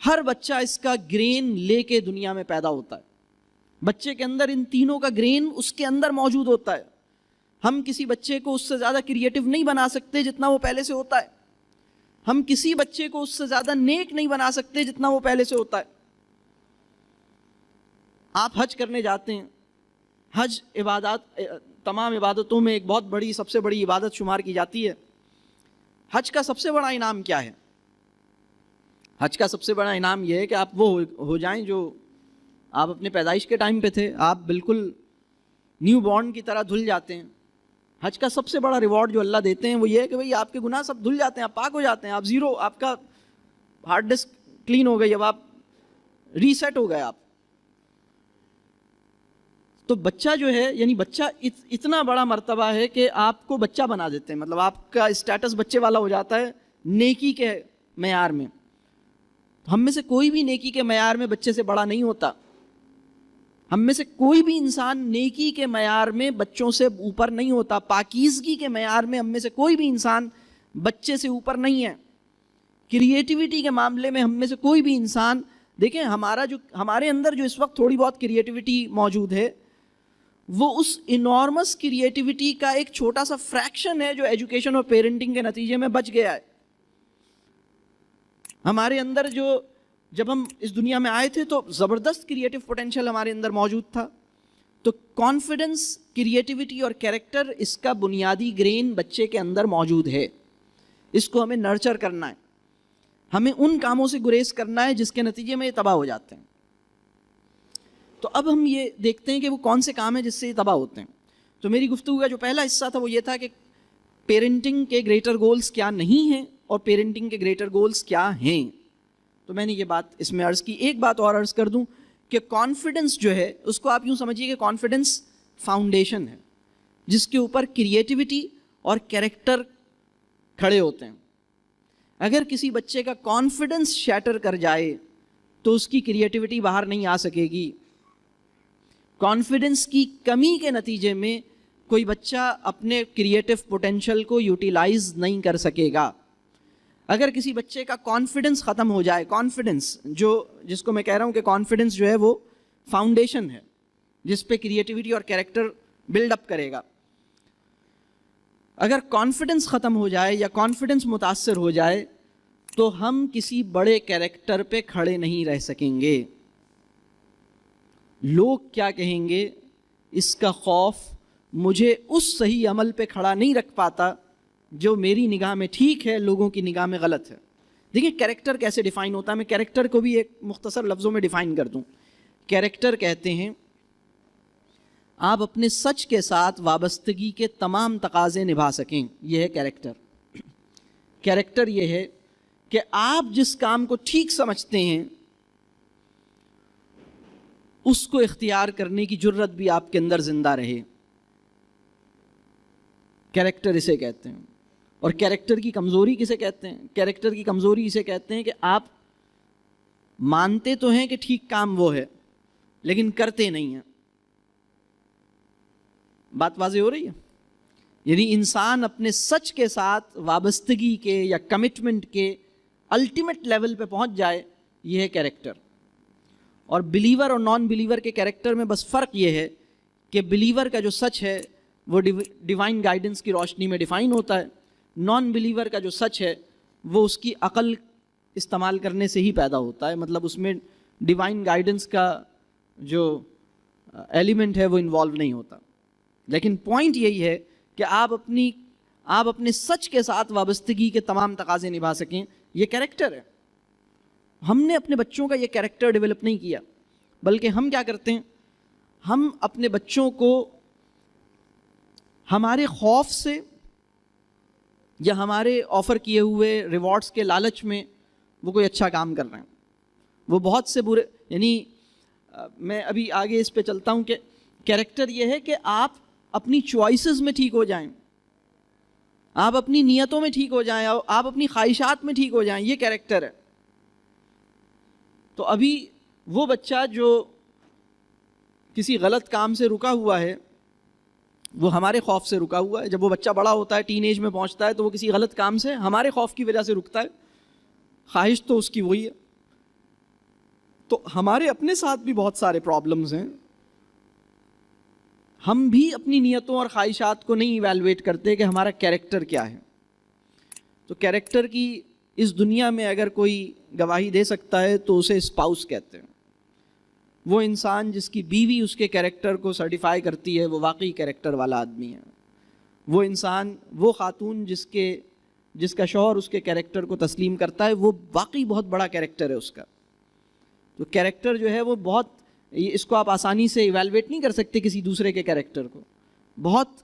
ہر بچہ اس کا گرین لے کے دنیا میں پیدا ہوتا ہے۔ بچے کے اندر ان تینوں کا گرین اس کے اندر موجود ہوتا ہے۔ ہم کسی بچے کو اس سے زیادہ کریٹیو نہیں بنا سکتے جتنا وہ پہلے سے ہوتا ہے، ہم کسی بچے کو اس سے زیادہ نیک نہیں بنا سکتے جتنا وہ پہلے سے ہوتا ہے۔ آپ حج کرنے جاتے ہیں، حج عبادات، تمام عبادتوں میں ایک بہت بڑی، سب سے بڑی عبادت شمار کی جاتی ہے۔ حج کا سب سے بڑا انعام کیا ہے؟ حج کا سب سے بڑا انعام یہ ہے کہ آپ وہ ہو جائیں جو آپ اپنے پیدائش کے ٹائم پہ تھے، آپ بالکل نیو بورن کی طرح دھل جاتے ہیں۔ حج کا سب سے بڑا ریوارڈ جو اللہ دیتے ہیں وہ یہ ہے کہ بھئی آپ کے گناہ سب دھل جاتے ہیں، آپ پاک ہو جاتے ہیں، آپ زیرو، آپ کا ہارڈ ڈسک کلین ہو گئی، اب آپ ریسیٹ ہو گئے آپ۔ تو بچہ جو ہے، یعنی بچہ اتنا بڑا مرتبہ ہے کہ آپ کو بچہ بنا دیتے ہیں، مطلب آپ کا اسٹیٹس بچے والا ہو جاتا ہے نیکی کے معیار میں۔ ہم میں سے کوئی بھی نیکی کے معیار میں بچے سے بڑا نہیں ہوتا، ہم میں سے کوئی بھی انسان نیکی کے معیار میں بچوں سے اوپر نہیں ہوتا، پاکیزگی کے معیار میں ہم میں سے کوئی بھی انسان بچے سے اوپر نہیں ہے۔ کریٹیوٹی کے معاملے میں ہم میں سے کوئی بھی انسان، دیکھیں ہمارے اندر جو اس وقت تھوڑی بہت کریٹیوٹی موجود ہے، وہ اس انارمس کریٹیوٹی کا ایک چھوٹا سا فریکشن ہے جو ایجوکیشن اور پیرنٹنگ کے نتیجے میں بچ گیا ہے۔ ہمارے اندر جب ہم اس دنیا میں آئے تھے تو زبردست کریٹیو پوٹینشیل ہمارے اندر موجود تھا، تو کانفیڈنس، کریٹیوٹی اور کیریکٹر، اس کا بنیادی گرین بچے کے اندر موجود ہے. اس کو ہمیں نرچر کرنا ہے، ہمیں ان کاموں سے گریز کرنا ہے جس کے نتیجے میں یہ تباہ ہو جاتے ہیں. تو اب ہم یہ دیکھتے ہیں کہ وہ کون سے کام ہیں جس سے یہ تباہ ہوتے ہیں. تو میری گفتگو کا جو پہلا حصہ تھا وہ یہ تھا کہ پیرنٹنگ کے گریٹر گولز کیا نہیں ہیں اور پیرنٹنگ کے گریٹر گولز کیا ہیں. تو میں نے یہ بات اس میں عرض کی. ایک بات اور عرض کر دوں کہ کانفیڈنس جو ہے اس کو آپ یوں سمجھیے کہ کانفیڈنس فاؤنڈیشن ہے جس کے اوپر کریٹیوٹی اور کیریکٹر کھڑے ہوتے ہیں. اگر کسی بچے کا کانفیڈنس شیٹر کر جائے تو اس کی کریٹیوٹی باہر نہیں آ سکے گی. کانفیڈنس کی کمی کے نتیجے میں کوئی بچہ اپنے کریٹیو پوٹینشل کو یوٹیلائز نہیں کر سکے گا. اگر کسی بچے کا کانفیڈنس ختم ہو جائے، کانفیڈنس جس کو میں کہہ رہا ہوں کہ کانفیڈنس جو ہے وہ فاؤنڈیشن ہے جس پہ کریٹیوٹی اور کیریکٹر بلڈ اپ کرے گا، اگر کانفیڈنس ختم ہو جائے یا کانفیڈنس متاثر ہو جائے تو ہم کسی بڑے کیریکٹر پہ کھڑے نہیں رہ سکیں گے. لوگ کیا کہیں گے اس کا خوف مجھے اس صحیح عمل پہ کھڑا نہیں رکھ پاتا جو میری نگاہ میں ٹھیک ہے، لوگوں کی نگاہ میں غلط ہے. دیکھیں کیریکٹر کیسے ڈیفائن ہوتا ہے، میں کیریکٹر کو بھی ایک مختصر لفظوں میں ڈیفائن کر دوں. کیریکٹر کہتے ہیں آپ اپنے سچ کے ساتھ وابستگی کے تمام تقاضے نبھا سکیں، یہ ہے کیریکٹر. کیریکٹر یہ ہے کہ آپ جس کام کو ٹھیک سمجھتے ہیں اس کو اختیار کرنے کی جرت بھی آپ کے اندر زندہ رہے. کیریکٹر اسے کہتے ہیں. اور کیریکٹر کی کمزوری کسے کہتے ہیں؟ کیریکٹر کی کمزوری اسے کہتے ہیں کہ آپ مانتے تو ہیں کہ ٹھیک کام وہ ہے لیکن کرتے نہیں ہیں. بات واضح ہو رہی ہے؟ یعنی انسان اپنے سچ کے ساتھ وابستگی کے یا کمٹمنٹ کے الٹیمیٹ لیول پہ پہنچ جائے، یہ ہے کیریکٹر. اور بلیور اور نان بلیور کے کیریکٹر میں بس فرق یہ ہے کہ بلیور کا جو سچ ہے وہ ڈیوائن گائیڈنس کی روشنی میں ڈیفائن ہوتا ہے، نان بلیور کا جو سچ ہے وہ اس کی عقل استعمال کرنے سے ہی پیدا ہوتا ہے. مطلب اس میں ڈیوائن گائیڈنس کا جو ایلیمنٹ ہے وہ انوالو نہیں ہوتا. لیکن پوائنٹ یہی ہے کہ آپ اپنے سچ کے ساتھ وابستگی کے تمام تقاضے نبھا سکیں، یہ کیریکٹر ہے. ہم نے اپنے بچوں کا یہ کیریکٹر ڈیولپ نہیں کیا، بلکہ ہم کیا کرتے ہیں، ہم اپنے بچوں کو ہمارے خوف سے یا ہمارے آفر کیے ہوئے ریوارڈز کے لالچ میں وہ کوئی اچھا کام کر رہے ہیں، وہ بہت سے برے، یعنی میں ابھی آگے اس پہ چلتا ہوں کہ کیریکٹر یہ ہے کہ آپ اپنی چوائسز میں ٹھیک ہو جائیں، آپ اپنی نیتوں میں ٹھیک ہو جائیں، آپ اپنی خواہشات میں ٹھیک ہو جائیں، یہ کیریکٹر ہے. تو ابھی وہ بچہ جو کسی غلط کام سے رکا ہوا ہے وہ ہمارے خوف سے رکا ہوا ہے. جب وہ بچہ بڑا ہوتا ہے، ٹین ایج میں پہنچتا ہے، تو وہ کسی غلط کام سے ہمارے خوف کی وجہ سے رکتا ہے. خواہش تو اس کی وہی ہے. تو ہمارے اپنے ساتھ بھی بہت سارے پرابلمز ہیں. ہم بھی اپنی نیتوں اور خواہشات کو نہیں ایویلویٹ کرتے کہ ہمارا کیریکٹر کیا ہے. تو کیریکٹر کی اس دنیا میں اگر کوئی گواہی دے سکتا ہے تو اسے اسپاؤس کہتے ہیں. وہ انسان جس کی بیوی اس کے کیریکٹر کو سرٹیفائی کرتی ہے وہ واقعی کیریکٹر والا آدمی ہے. وہ انسان، وہ خاتون جس کا شوہر اس کے کیریکٹر کو تسلیم کرتا ہے وہ واقعی بہت بڑا کیریکٹر ہے اس کا. تو کیریکٹر جو ہے وہ بہت، اس کو آپ آسانی سے ایویلویٹ نہیں کر سکتے کسی دوسرے کے کیریکٹر کو. بہت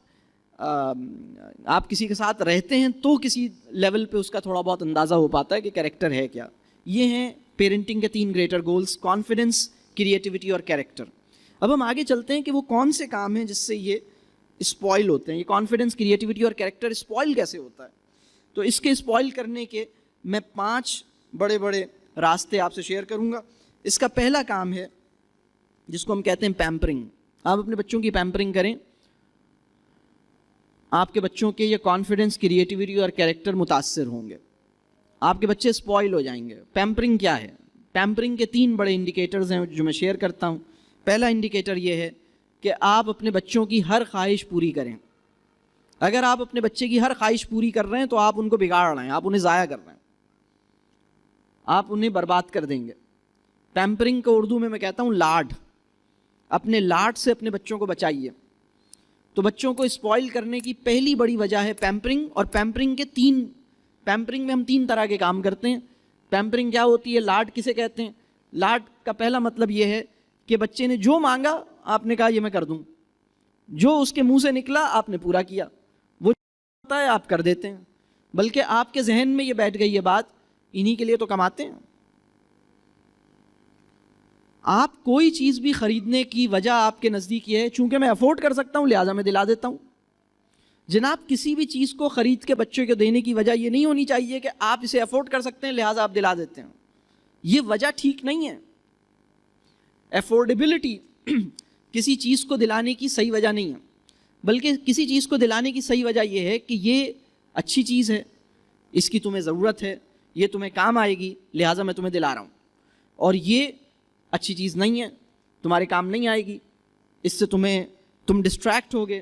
آپ کسی کے ساتھ رہتے ہیں تو کسی لیول پہ اس کا تھوڑا بہت اندازہ ہو پاتا ہے کہ کیریکٹر ہے کیا. یہ ہیں پیرنٹنگ کے 3 گریٹر گولز: کانفیڈنس، کریٹیوٹی اور کیریکٹر. اب ہم آگے چلتے ہیں کہ وہ کون سے کام ہیں جس سے یہ اسپوائل ہوتے ہیں. یہ کانفیڈنس، کریٹیوٹی اور کیریکٹر اسپوائل کیسے ہوتا ہے؟ تو اس کے اسپوائل کرنے کے میں 5 بڑے بڑے راستے آپ سے شیئر کروں گا. اس کا پہلا کام ہے جس کو ہم کہتے ہیں پیمپرنگ. آپ اپنے بچوں کی پیمپرنگ کریں، آپ کے بچوں کے یہ کانفیڈنس، کریٹیوٹی اور کیریکٹر متاثر ہوں گے، آپ کے بچے اسپوائل ہو جائیں گے. پیمپرنگ کیا ہے؟ پیمپرنگ کے 3 بڑے انڈیکیٹرز ہیں جو میں شیئر کرتا ہوں. پہلا انڈیکیٹر یہ ہے کہ آپ اپنے بچوں کی ہر خواہش پوری کریں. اگر آپ اپنے بچے کی ہر خواہش پوری کر رہے ہیں تو آپ ان کو بگاڑ رہے ہیں، آپ انہیں ضائع کر رہے ہیں، آپ انہیں برباد کر دیں گے. پیمپرنگ کو اردو میں کہتا ہوں لاڈ. اپنے لاڈ سے اپنے بچوں کو بچائیے. تو بچوں کو اسپوائل کرنے کی پہلی بڑی وجہ ہے پیمپرنگ. اور پیمپرنگ میں ہم 3 طرح کے کام کرتے ہیں. پیمپرنگ کیا ہوتی ہے؟ لاڈ کسے کہتے ہیں؟ لاڈ کا پہلا مطلب یہ ہے کہ بچے نے جو مانگا آپ نے کہا یہ میں کر دوں, جو اس کے منہ سے نکلا آپ نے پورا کیا, وہ ہوتا ہے آپ کر دیتے ہیں, بلکہ آپ کے ذہن میں یہ بیٹھ گئی یہ بات انہی کے لیے تو کماتے ہیں. آپ کوئی چیز بھی خریدنے کی وجہ آپ کے نزدیک یہ ہے چونکہ میں افورڈ کر سکتا ہوں لہٰذا میں دلا دیتا ہوں. جناب کسی بھی چیز کو خرید کے بچوں کو دینے کی وجہ یہ نہیں ہونی چاہیے کہ آپ اسے افورڈ کر سکتے ہیں لہٰذا آپ دلا دیتے ہیں. یہ وجہ ٹھیک نہیں ہے. افورڈیبلٹی کسی چیز کو دلانے کی صحیح وجہ نہیں ہے, بلکہ کسی چیز کو دلانے کی صحیح وجہ یہ ہے کہ یہ اچھی چیز ہے, اس کی تمہیں ضرورت ہے, یہ تمہیں کام آئے گی لہٰذا میں تمہیں دلا رہا ہوں, اور یہ اچھی چیز نہیں ہے, تمہارے کام نہیں آئے گی, اس سے تم ڈسٹریکٹ ہوگے,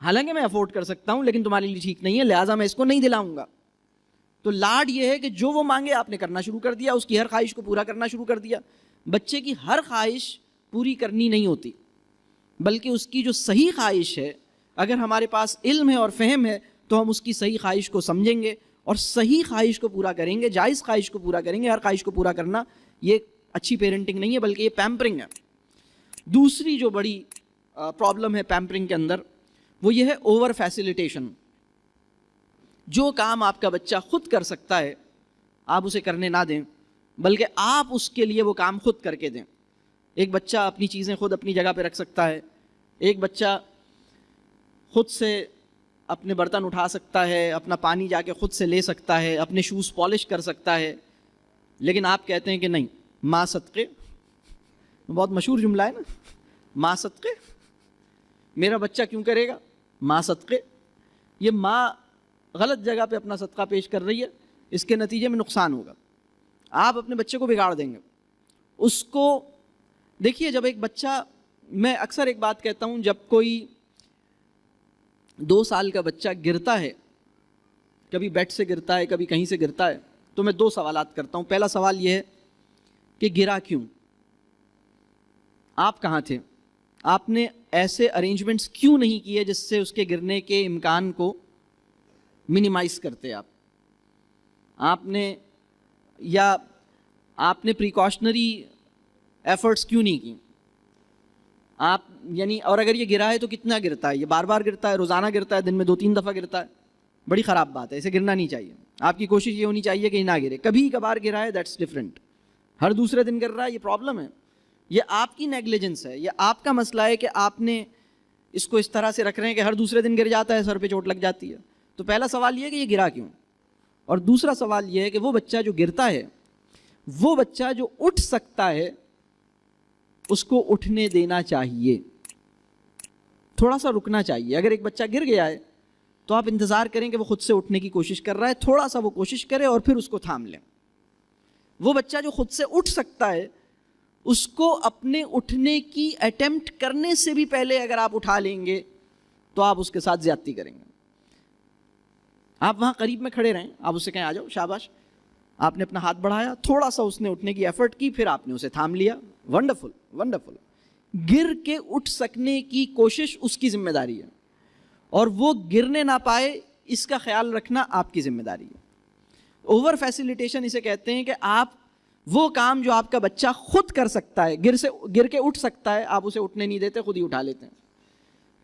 حالانکہ میں افورڈ کر سکتا ہوں لیکن تمہارے لیے ٹھیک نہیں ہے لہٰذا میں اس کو نہیں دلاؤں گا. تو لاڈ یہ ہے کہ جو وہ مانگے آپ نے کرنا شروع کر دیا, اس کی ہر خواہش کو پورا کرنا شروع کر دیا. بچے کی ہر خواہش پوری کرنی نہیں ہوتی, بلکہ اس کی جو صحیح خواہش ہے, اگر ہمارے پاس علم ہے اور فہم ہے تو ہم اس کی صحیح خواہش کو سمجھیں گے اور صحیح خواہش کو پورا کریں گے, جائز خواہش کو پورا کریں گے. ہر خواہش کو پورا کرنا یہ اچھی پیرنٹنگ نہیں ہے بلکہ یہ پیمپرنگ ہے. دوسری جو بڑی پرابلم ہے پیمپرنگ کے اندر وہ یہ ہے اوور فیسیلیٹیشن. جو کام آپ کا بچہ خود کر سکتا ہے آپ اسے کرنے نہ دیں, بلکہ آپ اس کے لیے وہ کام خود کر کے دیں. ایک بچہ اپنی چیزیں خود اپنی جگہ پہ رکھ سکتا ہے, ایک بچہ خود سے اپنے برتن اٹھا سکتا ہے, اپنا پانی جا کے خود سے لے سکتا ہے, اپنے شوز پالش کر سکتا ہے, لیکن آپ کہتے ہیں کہ نہیں ماں صدقے, بہت مشہور جملہ ہے نا, ماں صدقے, میرا بچہ کیوں کرے گا ماں صدقے. یہ ماں غلط جگہ پہ اپنا صدقہ پیش کر رہی ہے, اس کے نتیجے میں نقصان ہوگا, آپ اپنے بچے کو بگاڑ دیں گے. اس کو دیکھیے, جب ایک بچہ, میں اکثر ایک بات کہتا ہوں, جب کوئی 2 سال کا بچہ گرتا ہے, کبھی بیڈ سے گرتا ہے کبھی کہیں سے گرتا ہے, تو میں 2 سوالات کرتا ہوں. پہلا سوال یہ ہے کہ گرا کیوں, آپ کہاں تھے, آپ نے ایسے ارینجمنٹس کیوں نہیں کیے جس سے اس کے گرنے کے امکان کو منیمائز کرتے. آپ نے پریکاشنری ایفرٹس کیوں نہیں کی آپ, یعنی اور اگر یہ گرا ہے تو کتنا گرتا ہے, یہ بار بار گرتا ہے, روزانہ گرتا ہے, دن میں 2-3 دفعہ گرتا ہے, بڑی خراب بات ہے, اسے گرنا نہیں چاہیے. آپ کی کوشش یہ ہونی چاہیے کہ یہ نہ گرے. کبھی کبھار گرا ہے دیٹس ڈفرینٹ, ہر دوسرے دن گر رہا ہے یہ پرابلم ہے, یہ آپ کی نیگلیجنس ہے, یہ آپ کا مسئلہ ہے کہ آپ نے اس کو اس طرح سے رکھ رہے ہیں کہ ہر دوسرے دن گر جاتا ہے, سر پہ چوٹ لگ جاتی ہے. تو پہلا سوال یہ ہے کہ یہ گرا کیوں, اور دوسرا سوال یہ ہے کہ وہ بچہ جو گرتا ہے, وہ بچہ جو اٹھ سکتا ہے اس کو اٹھنے دینا چاہیے, تھوڑا سا رکنا چاہیے. اگر ایک بچہ گر گیا ہے تو آپ انتظار کریں کہ وہ خود سے اٹھنے کی کوشش کر رہا ہے, تھوڑا سا وہ کوشش کرے اور پھر اس کو تھام لیں. وہ بچہ جو خود سے اٹھ سکتا ہے اس کو اپنے اٹھنے کی اٹیمپٹ کرنے سے بھی پہلے اگر آپ اٹھا لیں گے تو آپ اس کے ساتھ زیادتی کریں گے. آپ وہاں قریب میں کھڑے رہیں, آپ اس سے کہیں آ جاؤ شاباش, آپ نے اپنا ہاتھ بڑھایا, تھوڑا سا اس نے اٹھنے کی ایفرٹ کی, پھر آپ نے اسے تھام لیا, ونڈرفل ونڈرفل. گر کے اٹھ سکنے کی کوشش اس کی ذمہ داری ہے, اور وہ گرنے نہ پائے اس کا خیال رکھنا آپ کی ذمہ داری ہے. اوور فیسیلیٹیشن اسے کہتے ہیں کہ آپ وہ کام جو آپ کا بچہ خود کر سکتا ہے, گر کے اٹھ سکتا ہے, آپ اسے اٹھنے نہیں دیتے, خود ہی اٹھا لیتے ہیں.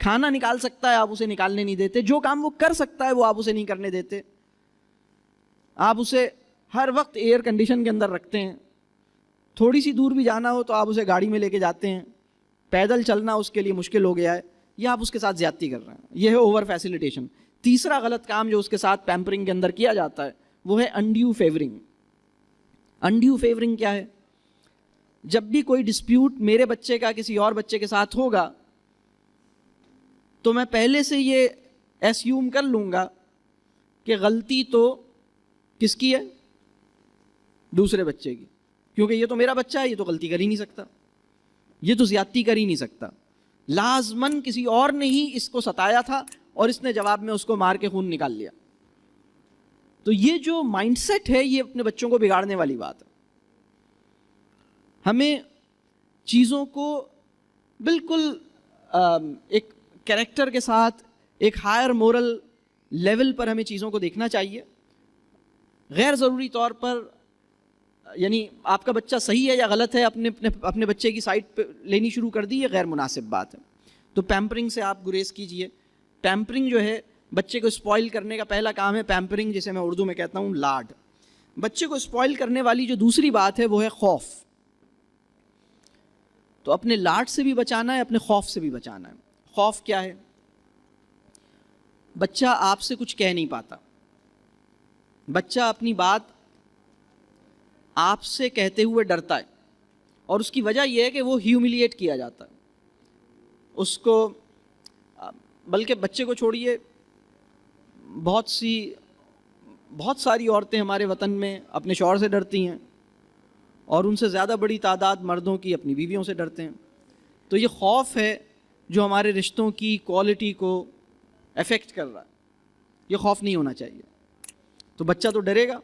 کھانا نکال سکتا ہے, آپ اسے نکالنے نہیں دیتے. جو کام وہ کر سکتا ہے وہ آپ اسے نہیں کرنے دیتے. آپ اسے ہر وقت ایئر کنڈیشن کے اندر رکھتے ہیں. تھوڑی سی دور بھی جانا ہو تو آپ اسے گاڑی میں لے کے جاتے ہیں. پیدل چلنا اس کے لیے مشکل ہو گیا ہے, یہ آپ اس کے ساتھ زیادتی کر رہے ہیں. یہ ہے اوور فیسیلیٹیشن. تیسرا غلط کام جو اس کے ساتھ پیمپرنگ کے اندر کیا جاتا ہے وہ ہے انڈیو فیورنگ. انڈیو فیورنگ کیا ہے؟ جب بھی کوئی ڈسپیوٹ میرے بچے کا کسی اور بچے کے ساتھ ہوگا تو میں پہلے سے یہ ایسیوم کر لوں گا کہ غلطی تو کس کی ہے, دوسرے بچے کی, کیونکہ یہ تو میرا بچہ ہے, یہ تو غلطی کر ہی نہیں سکتا, یہ تو زیادتی کر ہی نہیں سکتا. لازماً کسی اور نے ہی اس کو ستایا تھا اور اس نے جواب میں اس کو مار کے خون نکال لیا. تو یہ جو مائنڈ سیٹ ہے یہ اپنے بچوں کو بگاڑنے والی بات ہے. ہمیں چیزوں کو بالکل ایک کریکٹر کے ساتھ ایک ہائر مورل لیول پر ہمیں چیزوں کو دیکھنا چاہیے. غیر ضروری طور پر یعنی آپ کا بچہ صحیح ہے یا غلط ہے اپنے بچے کی سائڈ پہ لینی شروع کر دی، یہ غیر مناسب بات ہے. تو پیمپرنگ سے آپ گریز کیجئے. پیمپرنگ جو ہے بچے کو اسپوائل کرنے کا پہلا کام ہے پیمپرنگ، جسے میں اردو میں کہتا ہوں لاڈ. بچے کو اسپوائل کرنے والی جو دوسری بات ہے وہ ہے خوف. تو اپنے لاڈ سے بھی بچانا ہے، اپنے خوف سے بھی بچانا ہے. خوف کیا ہے؟ بچہ آپ سے کچھ کہہ نہیں پاتا. بچہ اپنی بات آپ سے کہتے ہوئے ڈرتا ہے، اور اس کی وجہ یہ ہے کہ وہ ہیوملیٹ کیا جاتا ہے. اس کو بلکہ بچے کو چھوڑیے، بہت ساری عورتیں ہمارے وطن میں اپنے شوہر سے ڈرتی ہیں، اور ان سے زیادہ بڑی تعداد مردوں کی اپنی بیویوں سے ڈرتے ہیں. تو یہ خوف ہے جو ہمارے رشتوں کی کوالٹی کو افیکٹ کر رہا ہے. یہ خوف نہیں ہونا چاہیے. تو بچہ تو ڈرے گا،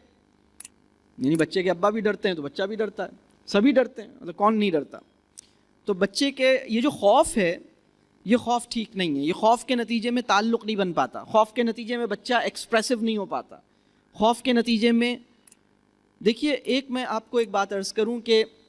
یعنی بچے کے ابا بھی ڈرتے ہیں تو بچہ بھی ڈرتا ہے، سبھی ڈرتے ہیں، مطلب کون نہیں ڈرتا. تو بچے کے یہ جو خوف ہے، یہ خوف ٹھیک نہیں ہے. یہ خوف کے نتیجے میں تعلق نہیں بن پاتا. خوف کے نتیجے میں بچہ ایکسپریسو نہیں ہو پاتا. خوف کے نتیجے میں دیکھیے، میں آپ کو ایک بات عرض کروں کہ